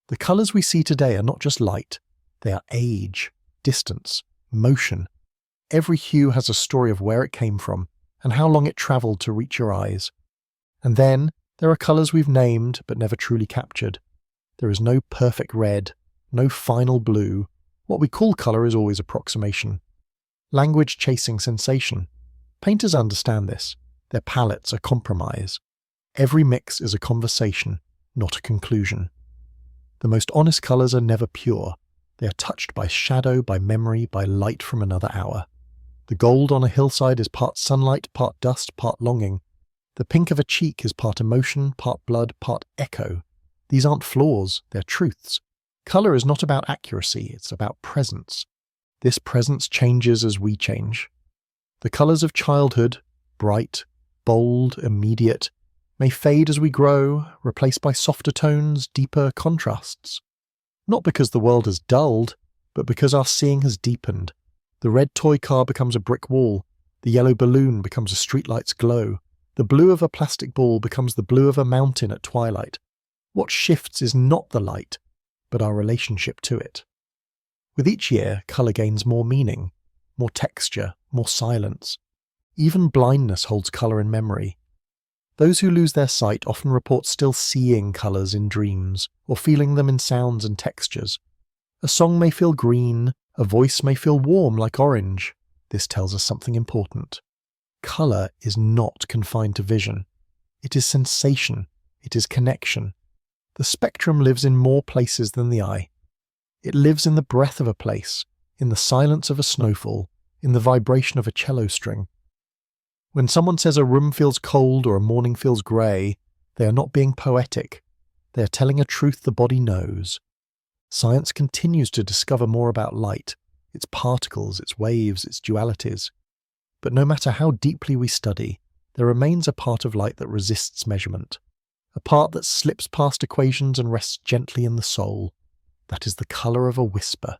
The colours we see today are not just light, they are age, distance, motion. Every hue has a story of where it came from and how long it travelled to reach your eyes. And then there are colours we've named but never truly captured. There is no perfect red, no final blue. What we call colour is always approximation. Language chasing sensation. Painters understand this. Their palettes are compromise. Every mix is a conversation, not a conclusion. The most honest colours are never pure. They are touched by shadow, by memory, by light from another hour. The gold on a hillside is part sunlight, part dust, part longing. The pink of a cheek is part emotion, part blood, part echo. These aren't flaws, they're truths. Colour is not about accuracy, it's about presence. This presence changes as we change. The colours of childhood, bright, bold, immediate, may fade as we grow, replaced by softer tones, deeper contrasts. Not because the world has dulled, but because our seeing has deepened. The red toy car becomes a brick wall, the yellow balloon becomes a streetlight's glow, the blue of a plastic ball becomes the blue of a mountain at twilight. What shifts is not the light, but our relationship to it. With each year, colour gains more meaning, more texture, more silence. Even blindness holds colour in memory. Those who lose their sight often report still seeing colours in dreams, or feeling them in sounds and textures. A song may feel green, a voice may feel warm like orange. This tells us something important. Colour is not confined to vision. It is sensation. It is connection. The spectrum lives in more places than the eye. It lives in the breath of a place, in the silence of a snowfall, in the vibration of a cello string. When someone says a room feels cold or a morning feels grey, they are not being poetic. They are telling a truth the body knows. Science continues to discover more about light, its particles, its waves, its dualities. But no matter how deeply we study, there remains a part of light that resists measurement, a part that slips past equations and rests gently in the soul. That is the colour of a whisper.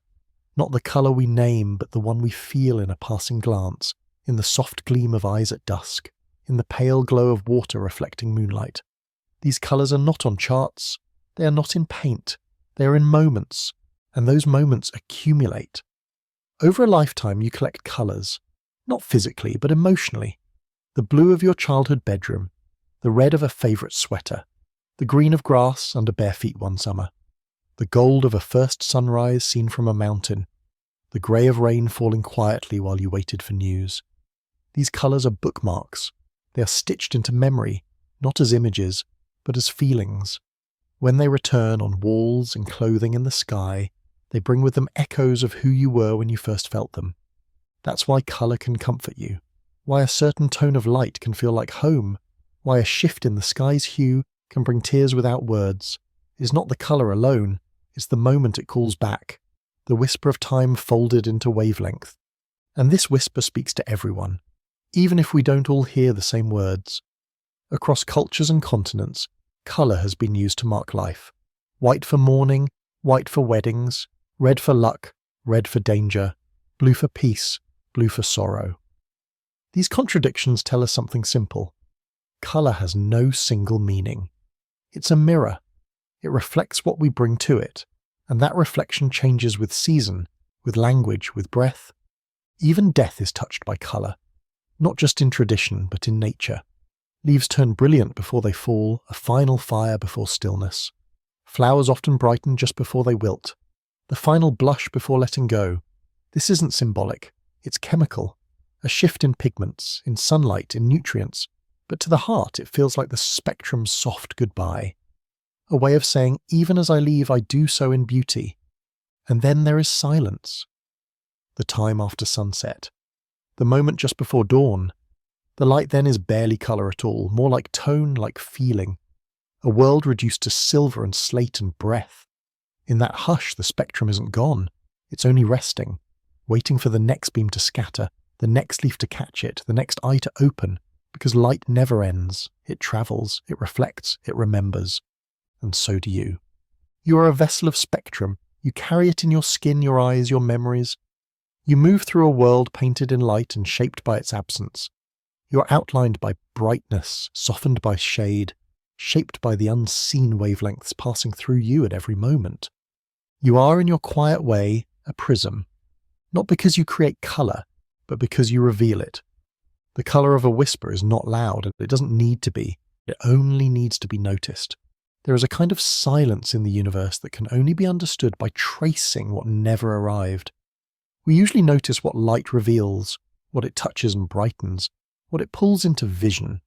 Not the colour we name, but the one we feel in a passing glance, in the soft gleam of eyes at dusk, in the pale glow of water reflecting moonlight. These colours are not on charts, they are not in paint, they are in moments, and those moments accumulate. Over a lifetime you collect colours, not physically but emotionally. The blue of your childhood bedroom, the red of a favourite sweater, the green of grass under bare feet one summer, the gold of a first sunrise seen from a mountain, the grey of rain falling quietly while you waited for news. These colours are bookmarks. They are stitched into memory, not as images, but as feelings. When they return on walls and clothing in the sky, they bring with them echoes of who you were when you first felt them. That's why colour can comfort you, why a certain tone of light can feel like home, why a shift in the sky's hue can bring tears without words. It is not the colour alone, it's the moment it calls back, the whisper of time folded into wavelength. And this whisper speaks to everyone, even if we don't all hear the same words. Across cultures and continents, colour has been used to mark life. White for mourning, white for weddings, red for luck, red for danger, blue for peace, blue for sorrow. These contradictions tell us something simple. Colour has no single meaning. It's a mirror. It reflects what we bring to it, and that reflection changes with season, with language, with breath. Even death is touched by colour, not just in tradition, but in nature. Leaves turn brilliant before they fall, a final fire before stillness. Flowers often brighten just before they wilt, the final blush before letting go. This isn't symbolic, it's chemical, a shift in pigments, in sunlight, in nutrients, but to the heart it feels like the spectrum's soft goodbye. A way of saying, even as I leave, I do so in beauty. And then there is silence. The time after sunset. The moment just before dawn. The light then is barely colour at all, more like tone, like feeling. A world reduced to silver and slate and breath. In that hush, the spectrum isn't gone. It's only resting, waiting for the next beam to scatter, the next leaf to catch it, the next eye to open, because light never ends. It travels, it reflects, it remembers. And so do you. You are a vessel of spectrum. You carry it in your skin, your eyes, your memories. You move through a world painted in light and shaped by its absence. You are outlined by brightness, softened by shade, shaped by the unseen wavelengths passing through you at every moment. You are, in your quiet way, a prism. Not because you create colour, but because you reveal it. The colour of a whisper is not loud, and it doesn't need to be. It only needs to be noticed. There is a kind of silence in the universe that can only be understood by tracing what never arrived. We usually notice what light reveals, what it touches and brightens, what it pulls into vision.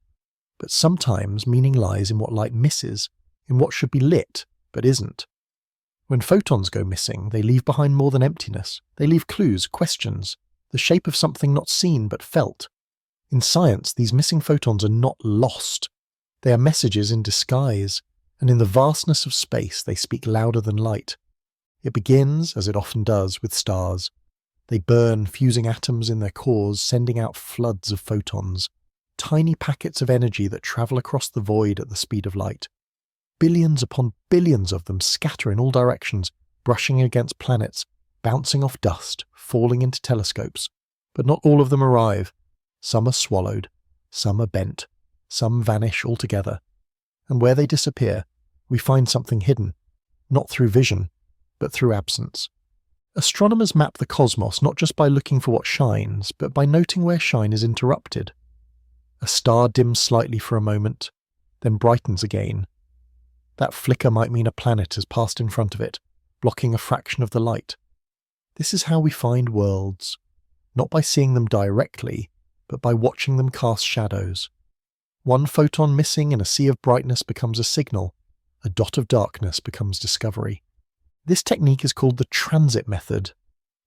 But sometimes meaning lies in what light misses, in what should be lit, but isn't. When photons go missing, they leave behind more than emptiness. They leave clues, questions, the shape of something not seen but felt. In science, these missing photons are not lost. They are messages in disguise, and in the vastness of space they speak louder than light. It begins, as it often does, with stars. They burn, fusing atoms in their cores, sending out floods of photons, tiny packets of energy that travel across the void at the speed of light. Billions upon billions of them scatter in all directions, brushing against planets, bouncing off dust, falling into telescopes. But not all of them arrive. Some are swallowed, some are bent, some vanish altogether. And where they disappear, we find something hidden, not through vision, but through absence. Astronomers map the cosmos not just by looking for what shines, but by noting where shine is interrupted. A star dims slightly for a moment, then brightens again. That flicker might mean a planet has passed in front of it, blocking a fraction of the light. This is how we find worlds, not by seeing them directly, but by watching them cast shadows. One photon missing in a sea of brightness becomes a signal, a dot of darkness becomes discovery. This technique is called the transit method.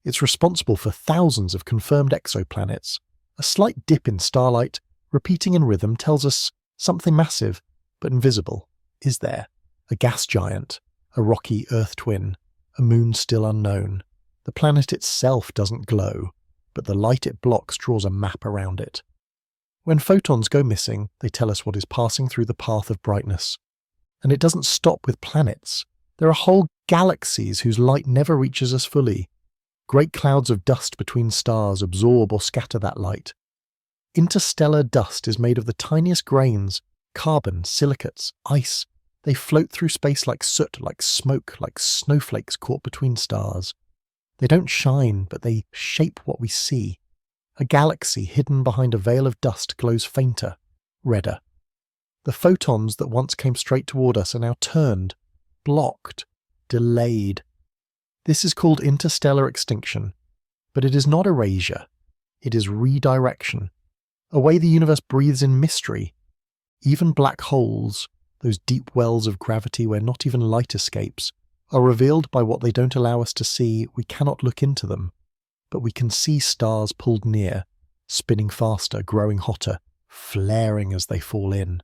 It's responsible for thousands of confirmed exoplanets. A slight dip in starlight, repeating in rhythm, tells us something massive, but invisible, is there. A gas giant, a rocky Earth twin, a moon still unknown. The planet itself doesn't glow, but the light it blocks draws a map around it. When photons go missing, they tell us what is passing through the path of brightness. And it doesn't stop with planets. There are whole galaxies whose light never reaches us fully. Great clouds of dust between stars absorb or scatter that light. Interstellar dust is made of the tiniest grains, carbon, silicates, ice. They float through space like soot, like smoke, like snowflakes caught between stars. They don't shine, but they shape what we see. A galaxy hidden behind a veil of dust glows fainter, redder. The photons that once came straight toward us are now turned, blocked, delayed. This is called interstellar extinction, but it is not erasure. It is redirection. A way the universe breathes in mystery. Even black holes, those deep wells of gravity where not even light escapes, are revealed by what they don't allow us to see. We cannot look into them, but we can see stars pulled near, spinning faster, growing hotter, flaring as they fall in.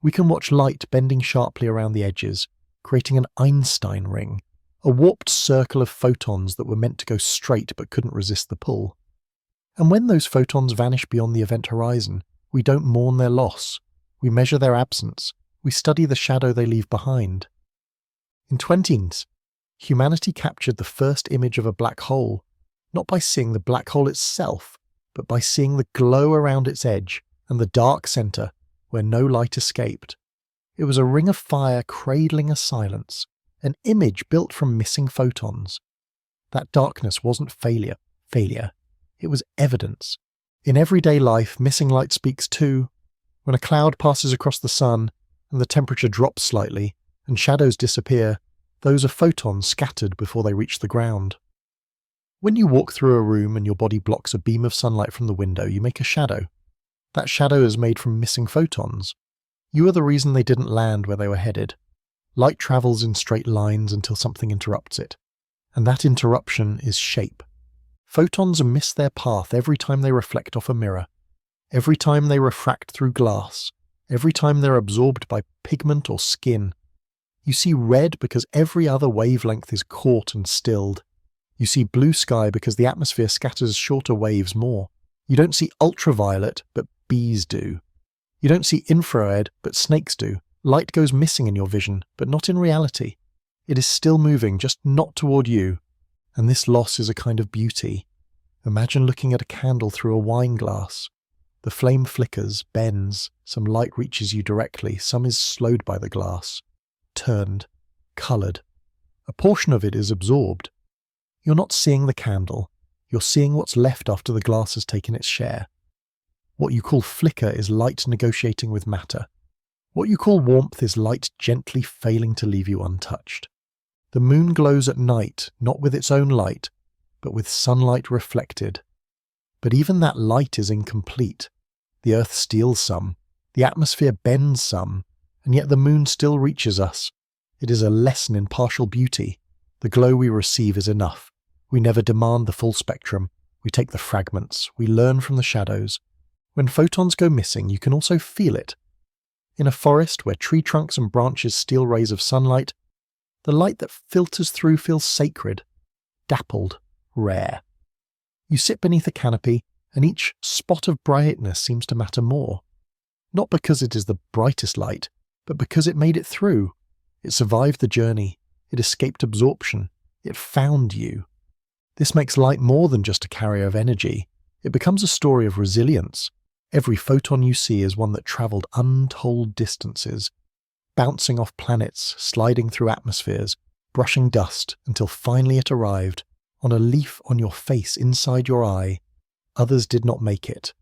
We can watch light bending sharply around the edges, creating an Einstein ring, a warped circle of photons that were meant to go straight but couldn't resist the pull. And when those photons vanish beyond the event horizon, we don't mourn their loss. We measure their absence. We study the shadow they leave behind. In 20s, humanity captured the first image of a black hole, not by seeing the black hole itself, but by seeing the glow around its edge and the dark centre where no light escaped. It was a ring of fire cradling a silence, an image built from missing photons. That darkness wasn't failure. It was evidence. In everyday life, missing light speaks too. When a cloud passes across the sun and the temperature drops slightly and shadows disappear, those are photons scattered before they reach the ground. When you walk through a room and your body blocks a beam of sunlight from the window, you make a shadow. That shadow is made from missing photons. You are the reason they didn't land where they were headed. Light travels in straight lines until something interrupts it, and that interruption is shape. Photons miss their path every time they reflect off a mirror, every time they refract through glass, every time they're absorbed by pigment or skin. You see red because every other wavelength is caught and stilled. You see blue sky because the atmosphere scatters shorter waves more. You don't see ultraviolet, but bees do. You don't see infrared, but snakes do. Light goes missing in your vision, but not in reality. It is still moving, just not toward you. And this loss is a kind of beauty. Imagine looking at a candle through a wine glass. The flame flickers, bends, some light reaches you directly, some is slowed by the glass, turned, coloured. A portion of it is absorbed. You're not seeing the candle, you're seeing what's left after the glass has taken its share. What you call flicker is light negotiating with matter. What you call warmth is light gently failing to leave you untouched. The moon glows at night, not with its own light, but with sunlight reflected. But even that light is incomplete. The earth steals some, the atmosphere bends some, and yet the moon still reaches us. It is a lesson in partial beauty. The glow we receive is enough. We never demand the full spectrum. We take the fragments. We learn from the shadows. When photons go missing, you can also feel it. In a forest where tree trunks and branches steal rays of sunlight, the light that filters through feels sacred, dappled, rare. You sit beneath a canopy, and each spot of brightness seems to matter more. Not because it is the brightest light, but because it made it through. It survived the journey. It escaped absorption. It found you. This makes light more than just a carrier of energy. It becomes a story of resilience. Every photon you see is one that travelled untold distances, bouncing off planets, sliding through atmospheres, brushing dust until finally it arrived, on a leaf on your face inside your eye. Others did not make it.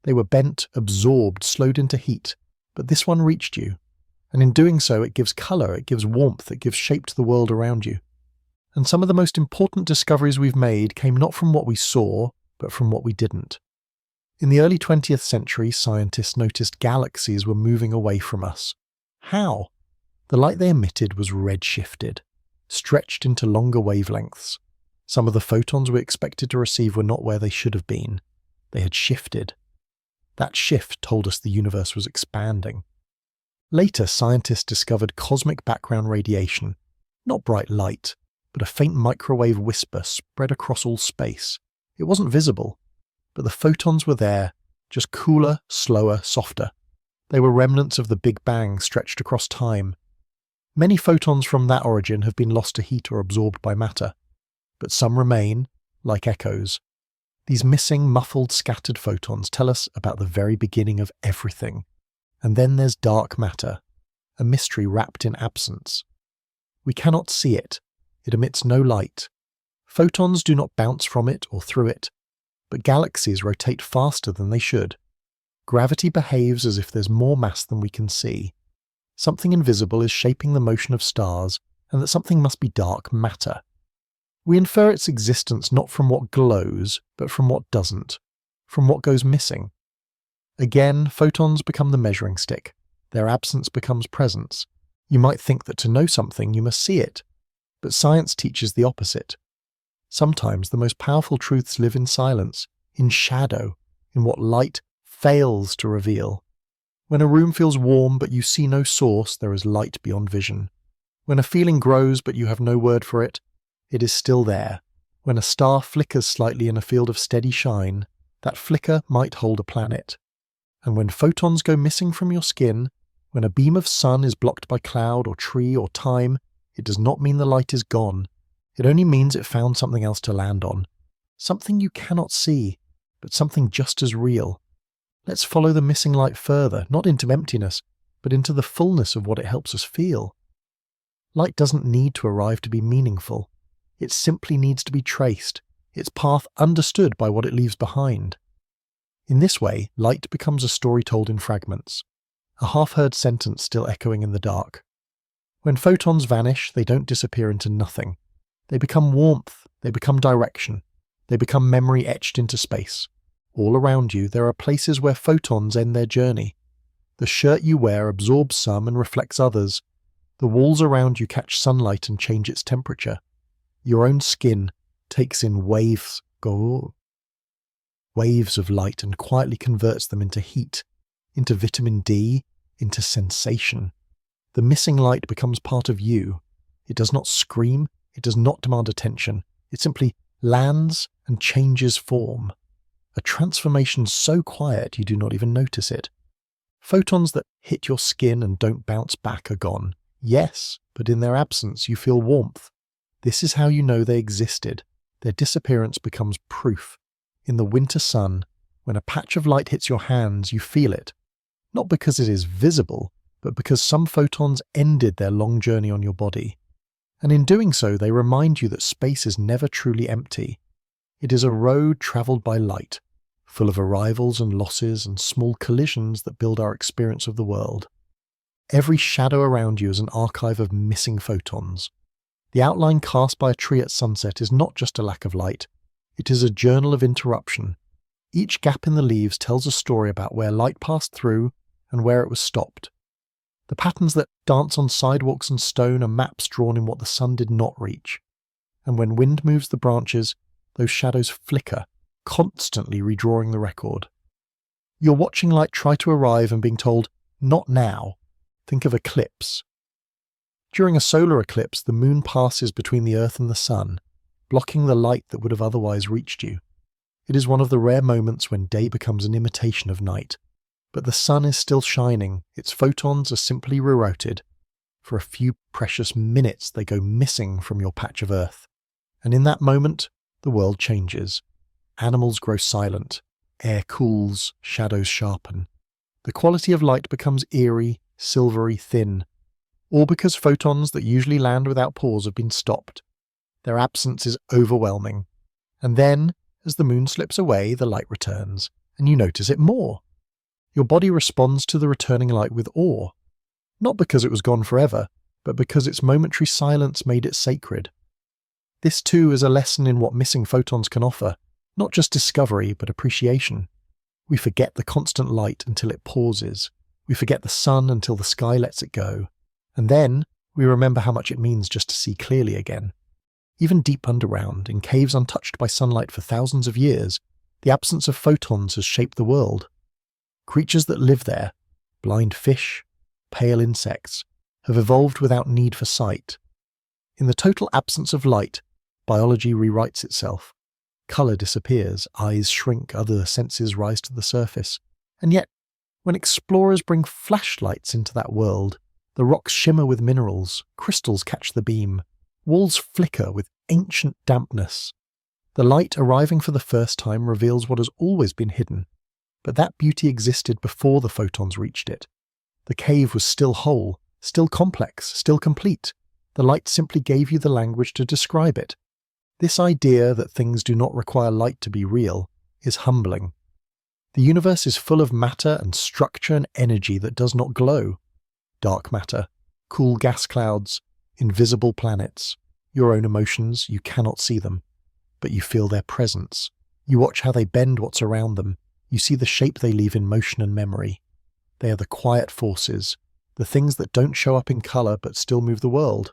They were bent, absorbed, slowed into heat, but this one reached you. And in doing so, it gives colour, it gives warmth, it gives shape to the world around you. And some of the most important discoveries we've made came not from what we saw, but from what we didn't. In the early 20th century, scientists noticed galaxies were moving away from us. How? The light they emitted was redshifted, stretched into longer wavelengths. Some of the photons we expected to receive were not where they should have been. They had shifted. That shift told us the universe was expanding. Later, scientists discovered cosmic background radiation, not bright light, but a faint microwave whisper spread across all space. It wasn't visible, but the photons were there, just cooler, slower, softer. They were remnants of the Big Bang stretched across time. Many photons from that origin have been lost to heat or absorbed by matter, but some remain, like echoes. These missing, muffled, scattered photons tell us about the very beginning of everything. And then there's dark matter, a mystery wrapped in absence. We cannot see it. It emits no light. Photons do not bounce from it or through it, but galaxies rotate faster than they should. Gravity behaves as if there's more mass than we can see. Something invisible is shaping the motion of stars, and that something must be dark matter. We infer its existence not from what glows, but from what doesn't, from what goes missing. Again, photons become the measuring stick. Their absence becomes presence. You might think that to know something you must see it, but science teaches the opposite. Sometimes the most powerful truths live in silence, in shadow, in what light fails to reveal. When a room feels warm but you see no source, there is light beyond vision. When a feeling grows but you have no word for it, it is still there. When a star flickers slightly in a field of steady shine, that flicker might hold a planet. And when photons go missing from your skin, when a beam of sun is blocked by cloud or tree or time, it does not mean the light is gone. It only means it found something else to land on. Something you cannot see, but something just as real. Let's follow the missing light further, not into emptiness, but into the fullness of what it helps us feel. Light doesn't need to arrive to be meaningful. It simply needs to be traced, its path understood by what it leaves behind. In this way, light becomes a story told in fragments, a half-heard sentence still echoing in the dark. When photons vanish, they don't disappear into nothing. They become warmth, they become direction, they become memory etched into space. All around you, there are places where photons end their journey. The shirt you wear absorbs some and reflects others. The walls around you catch sunlight and change its temperature. Your own skin takes in waves of light and quietly converts them into heat, into vitamin D, into sensation. The missing light becomes part of you. It does not scream, it does not demand attention. It simply lands and changes form. A transformation so quiet you do not even notice it. Photons that hit your skin and don't bounce back are gone. Yes, but in their absence you feel warmth. This is how you know they existed. Their disappearance becomes proof. In the winter sun, when a patch of light hits your hands, you feel it. Not because it is visible, but because some photons ended their long journey on your body. And in doing so, they remind you that space is never truly empty. It is a road travelled by light, full of arrivals and losses and small collisions that build our experience of the world. Every shadow around you is an archive of missing photons. The outline cast by a tree at sunset is not just a lack of light, it is a journal of interruption. Each gap in the leaves tells a story about where light passed through and where it was stopped. The patterns that dance on sidewalks and stone are maps drawn in what the sun did not reach. And when wind moves the branches, those shadows flicker, constantly redrawing the record. You're watching light try to arrive and being told, not now. Think of eclipse. During a solar eclipse, the moon passes between the Earth and the sun, blocking the light that would have otherwise reached you. It is one of the rare moments when day becomes an imitation of night. But the sun is still shining, its photons are simply rerouted. For a few precious minutes they go missing from your patch of Earth. And in that moment, the world changes. Animals grow silent, air cools, shadows sharpen. The quality of light becomes eerie, silvery, thin. All because photons that usually land without pause have been stopped. Their absence is overwhelming. And then, as the moon slips away, the light returns, and you notice it more. Your body responds to the returning light with awe. Not because it was gone forever, but because its momentary silence made it sacred. This too is a lesson in what missing photons can offer, not just discovery, but appreciation. We forget the constant light until it pauses. We forget the sun until the sky lets it go. And then we remember how much it means just to see clearly again. Even deep underground, in caves untouched by sunlight for thousands of years, the absence of photons has shaped the world. Creatures that live there, blind fish, pale insects, have evolved without need for sight. In the total absence of light, biology rewrites itself. Colour disappears, eyes shrink, other senses rise to the surface. And yet, when explorers bring flashlights into that world, the rocks shimmer with minerals, crystals catch the beam, walls flicker with ancient dampness. The light arriving for the first time reveals what has always been hidden, but that beauty existed before the photons reached it. The cave was still whole, still complex, still complete. The light simply gave you the language to describe it. This idea that things do not require light to be real is humbling. The universe is full of matter and structure and energy that does not glow. Dark matter, cool gas clouds, invisible planets. Your own emotions, you cannot see them, but you feel their presence. You watch how they bend what's around them. You see the shape they leave in motion and memory. They are the quiet forces, the things that don't show up in colour but still move the world.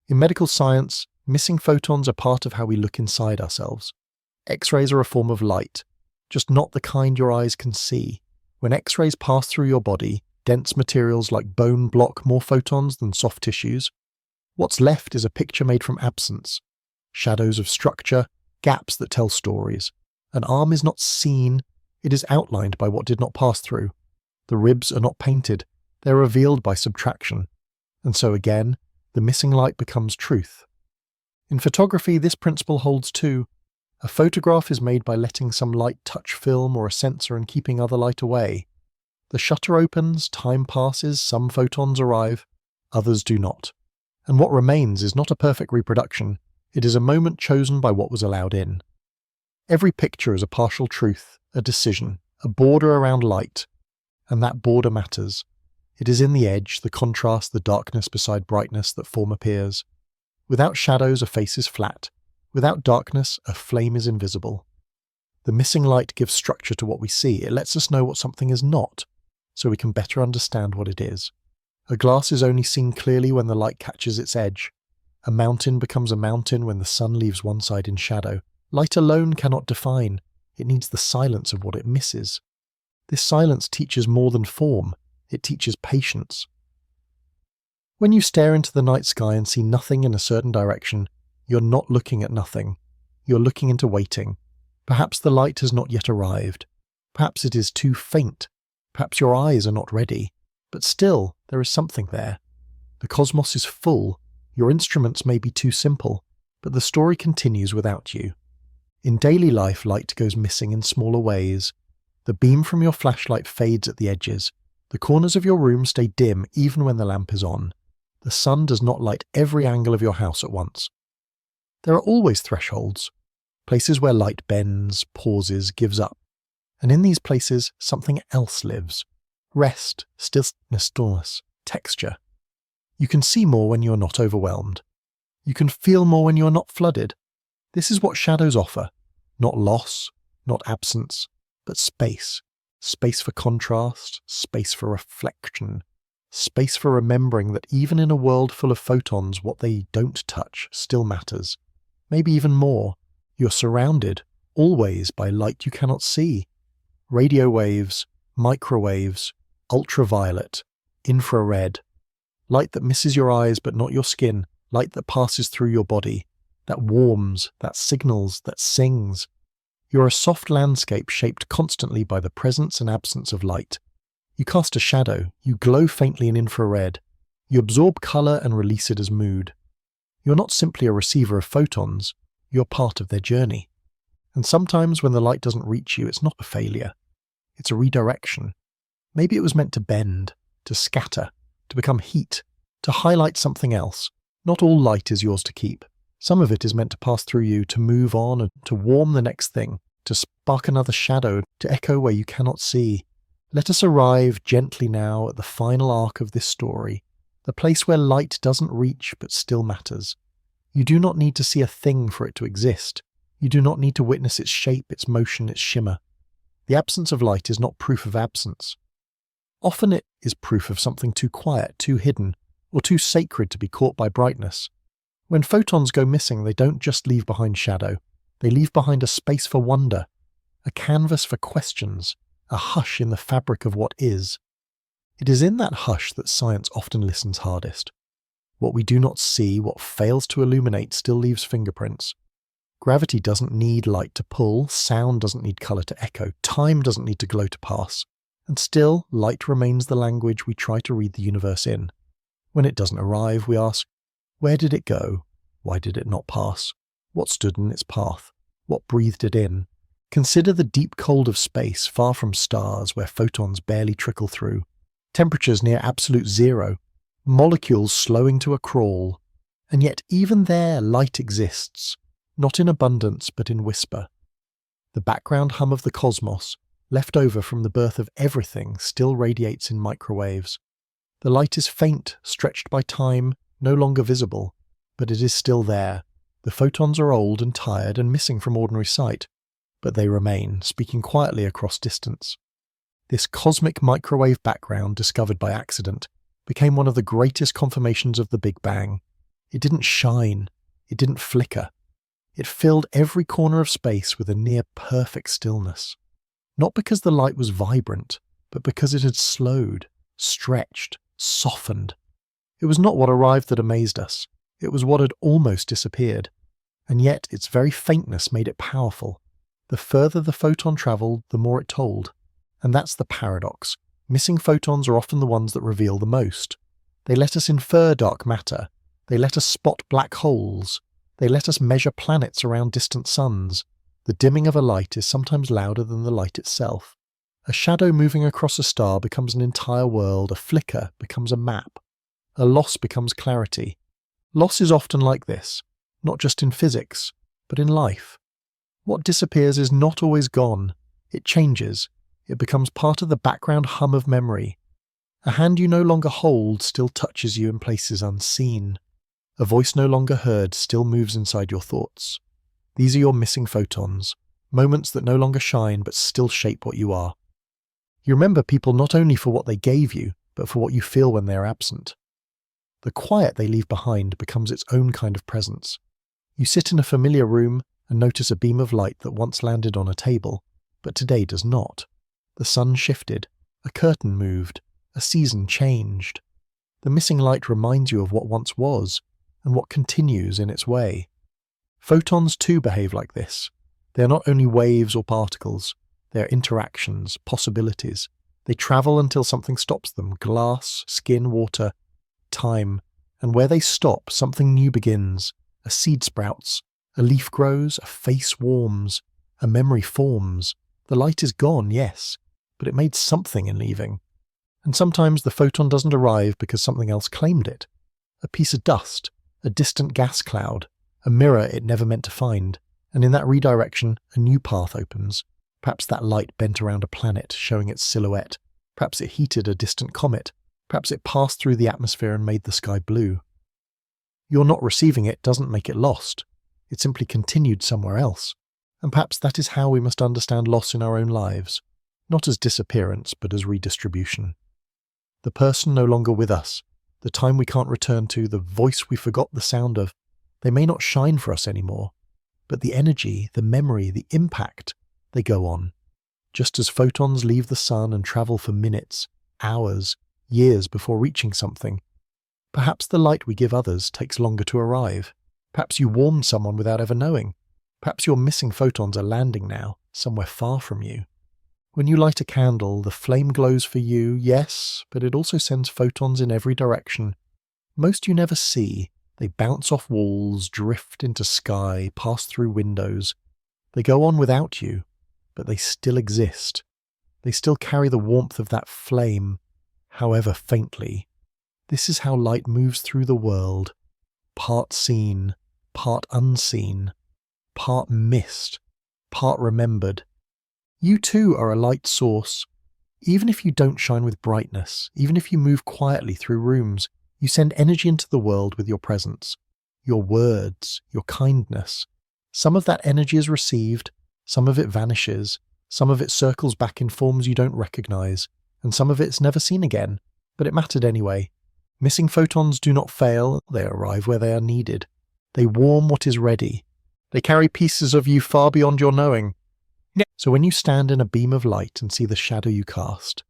In medical science, missing photons are part of how we look inside ourselves. X-rays are a form of light, just not the kind your eyes can see. When X-rays pass through your body, dense materials like bone block more photons than soft tissues. What's left is a picture made from absence. Shadows of structure, gaps that tell stories. An arm is not seen, it is outlined by what did not pass through. The ribs are not painted, they are revealed by subtraction. And so again, the missing light becomes truth. In photography, this principle holds too. A photograph is made by letting some light touch film or a sensor and keeping other light away. The shutter opens, time passes, some photons arrive, others do not. And what remains is not a perfect reproduction, it is a moment chosen by what was allowed in. Every picture is a partial truth, a decision, a border around light, and that border matters. It is in the edge, the contrast, the darkness beside brightness that form appears. Without shadows, a face is flat. Without darkness, a flame is invisible. The missing light gives structure to what we see. It lets us know what something is not, so we can better understand what it is. A glass is only seen clearly when the light catches its edge. A mountain becomes a mountain when the sun leaves one side in shadow. Light alone cannot define. It needs the silence of what it misses. This silence teaches more than form. It teaches patience. When you stare into the night sky and see nothing in a certain direction, you're not looking at nothing. You're looking into waiting. Perhaps the light has not yet arrived. Perhaps it is too faint. Perhaps your eyes are not ready. But still, there is something there. The cosmos is full. Your instruments may be too simple, but the story continues without you. In daily life, light goes missing in smaller ways. The beam from your flashlight fades at the edges. The corners of your room stay dim even when the lamp is on. The sun does not light every angle of your house at once. There are always thresholds, places where light bends, pauses, gives up. And in these places, something else lives. Rest, stillness, texture. You can see more when you are not overwhelmed. You can feel more when you are not flooded. This is what shadows offer. Not loss, not absence, but space. Space for contrast, space for reflection, space for remembering that even in a world full of photons, what they don't touch still matters. Maybe even more. You're surrounded, always, by light you cannot see. Radio waves, microwaves, ultraviolet, infrared. Light that misses your eyes but not your skin, light that passes through your body, that warms, that signals, that sings. You're a soft landscape shaped constantly by the presence and absence of light. You cast a shadow, you glow faintly in infrared. You absorb colour and release it as mood. You're not simply a receiver of photons, you're part of their journey. And sometimes when the light doesn't reach you, it's not a failure. It's a redirection. Maybe it was meant to bend, to scatter, to become heat, to highlight something else. Not all light is yours to keep. Some of it is meant to pass through you, to move on, and to warm the next thing, to spark another shadow, to echo where you cannot see. Let us arrive gently now at the final arc of this story, the place where light doesn't reach but still matters. You do not need to see a thing for it to exist. You do not need to witness its shape, its motion, its shimmer. The absence of light is not proof of absence. Often it is proof of something too quiet, too hidden, or too sacred to be caught by brightness. When photons go missing, they don't just leave behind shadow. They leave behind a space for wonder, a canvas for questions, a hush in the fabric of what is. It is in that hush that science often listens hardest. What we do not see, what fails to illuminate, still leaves fingerprints. Gravity doesn't need light to pull, sound doesn't need colour to echo, time doesn't need to glow to pass. And still, light remains the language we try to read the universe in. When it doesn't arrive, we ask, where did it go? Why did it not pass? What stood in its path? What breathed it in? Consider the deep cold of space, far from stars, where photons barely trickle through. Temperatures near absolute zero. Molecules slowing to a crawl. And yet even there, light exists. Not in abundance, but in whisper. The background hum of the cosmos, left over from the birth of everything, still radiates in microwaves. The light is faint, stretched by time, no longer visible, but it is still there. The photons are old and tired and missing from ordinary sight, but they remain, speaking quietly across distance. This cosmic microwave background, discovered by accident, became one of the greatest confirmations of the Big Bang. It didn't shine, it didn't flicker. It filled every corner of space with a near-perfect stillness. Not because the light was vibrant, but because it had slowed, stretched, softened. It was not what arrived that amazed us. It was what had almost disappeared. And yet its very faintness made it powerful. The further the photon travelled, the more it told. And that's the paradox. Missing photons are often the ones that reveal the most. They let us infer dark matter. They let us spot black holes. They let us measure planets around distant suns. The dimming of a light is sometimes louder than the light itself. A shadow moving across a star becomes an entire world. A flicker becomes a map. A loss becomes clarity. Loss is often like this, not just in physics, but in life. What disappears is not always gone. It changes. It becomes part of the background hum of memory. A hand you no longer hold still touches you in places unseen. A voice no longer heard still moves inside your thoughts. These are your missing photons, moments that no longer shine but still shape what you are. You remember people not only for what they gave you, but for what you feel when they are absent. The quiet they leave behind becomes its own kind of presence. You sit in a familiar room and notice a beam of light that once landed on a table, but today does not. The sun shifted, a curtain moved, a season changed. The missing light reminds you of what once was, and what continues in its way. Photons too behave like this. They are not only waves or particles, they are interactions, possibilities. They travel until something stops them, glass, skin, water, time, and where they stop, something new begins. A seed sprouts, a leaf grows, a face warms, a memory forms. The light is gone, yes, but it made something in leaving. And sometimes the photon doesn't arrive because something else claimed it. A piece of dust, a distant gas cloud, a mirror it never meant to find, and in that redirection, a new path opens. Perhaps that light bent around a planet, showing its silhouette. Perhaps it heated a distant comet. Perhaps it passed through the atmosphere and made the sky blue. Your not receiving it doesn't make it lost. It simply continued somewhere else. And perhaps that is how we must understand loss in our own lives, not as disappearance, but as redistribution. The person no longer with us, the time we can't return to, the voice we forgot the sound of, they may not shine for us anymore, but the energy, the memory, the impact, they go on. Just as photons leave the sun and travel for minutes, hours, years before reaching something. Perhaps the light we give others takes longer to arrive. Perhaps you warmed someone without ever knowing. Perhaps your missing photons are landing now, somewhere far from you. When you light a candle, the flame glows for you, yes, but it also sends photons in every direction. Most you never see. They bounce off walls, drift into sky, pass through windows. They go on without you, but they still exist. They still carry the warmth of that flame, however faintly. This is how light moves through the world, part seen, part unseen, part missed, part remembered. You too are a light source. Even if you don't shine with brightness, even if you move quietly through rooms, you send energy into the world with your presence, your words, your kindness. Some of that energy is received, some of it vanishes, some of it circles back in forms you don't recognize, and some of it's never seen again, but it mattered anyway. Missing photons do not fail, they arrive where they are needed. They warm what is ready. They carry pieces of you far beyond your knowing. So when you stand in a beam of light and see the shadow you cast,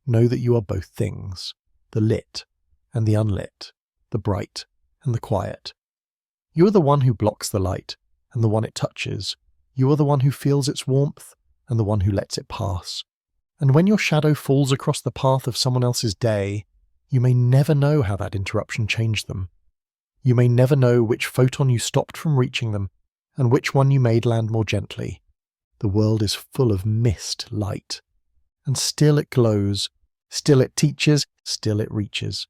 know that you are both things, the lit and the unlit, the bright and the quiet. You are the one who blocks the light and the one it touches. You are the one who feels its warmth and the one who lets it pass. And when your shadow falls across the path of someone else's day, you may never know how that interruption changed them. You may never know which photon you stopped from reaching them and which one you made land more gently. The world is full of mist light. And still it glows, still it teaches, still it reaches.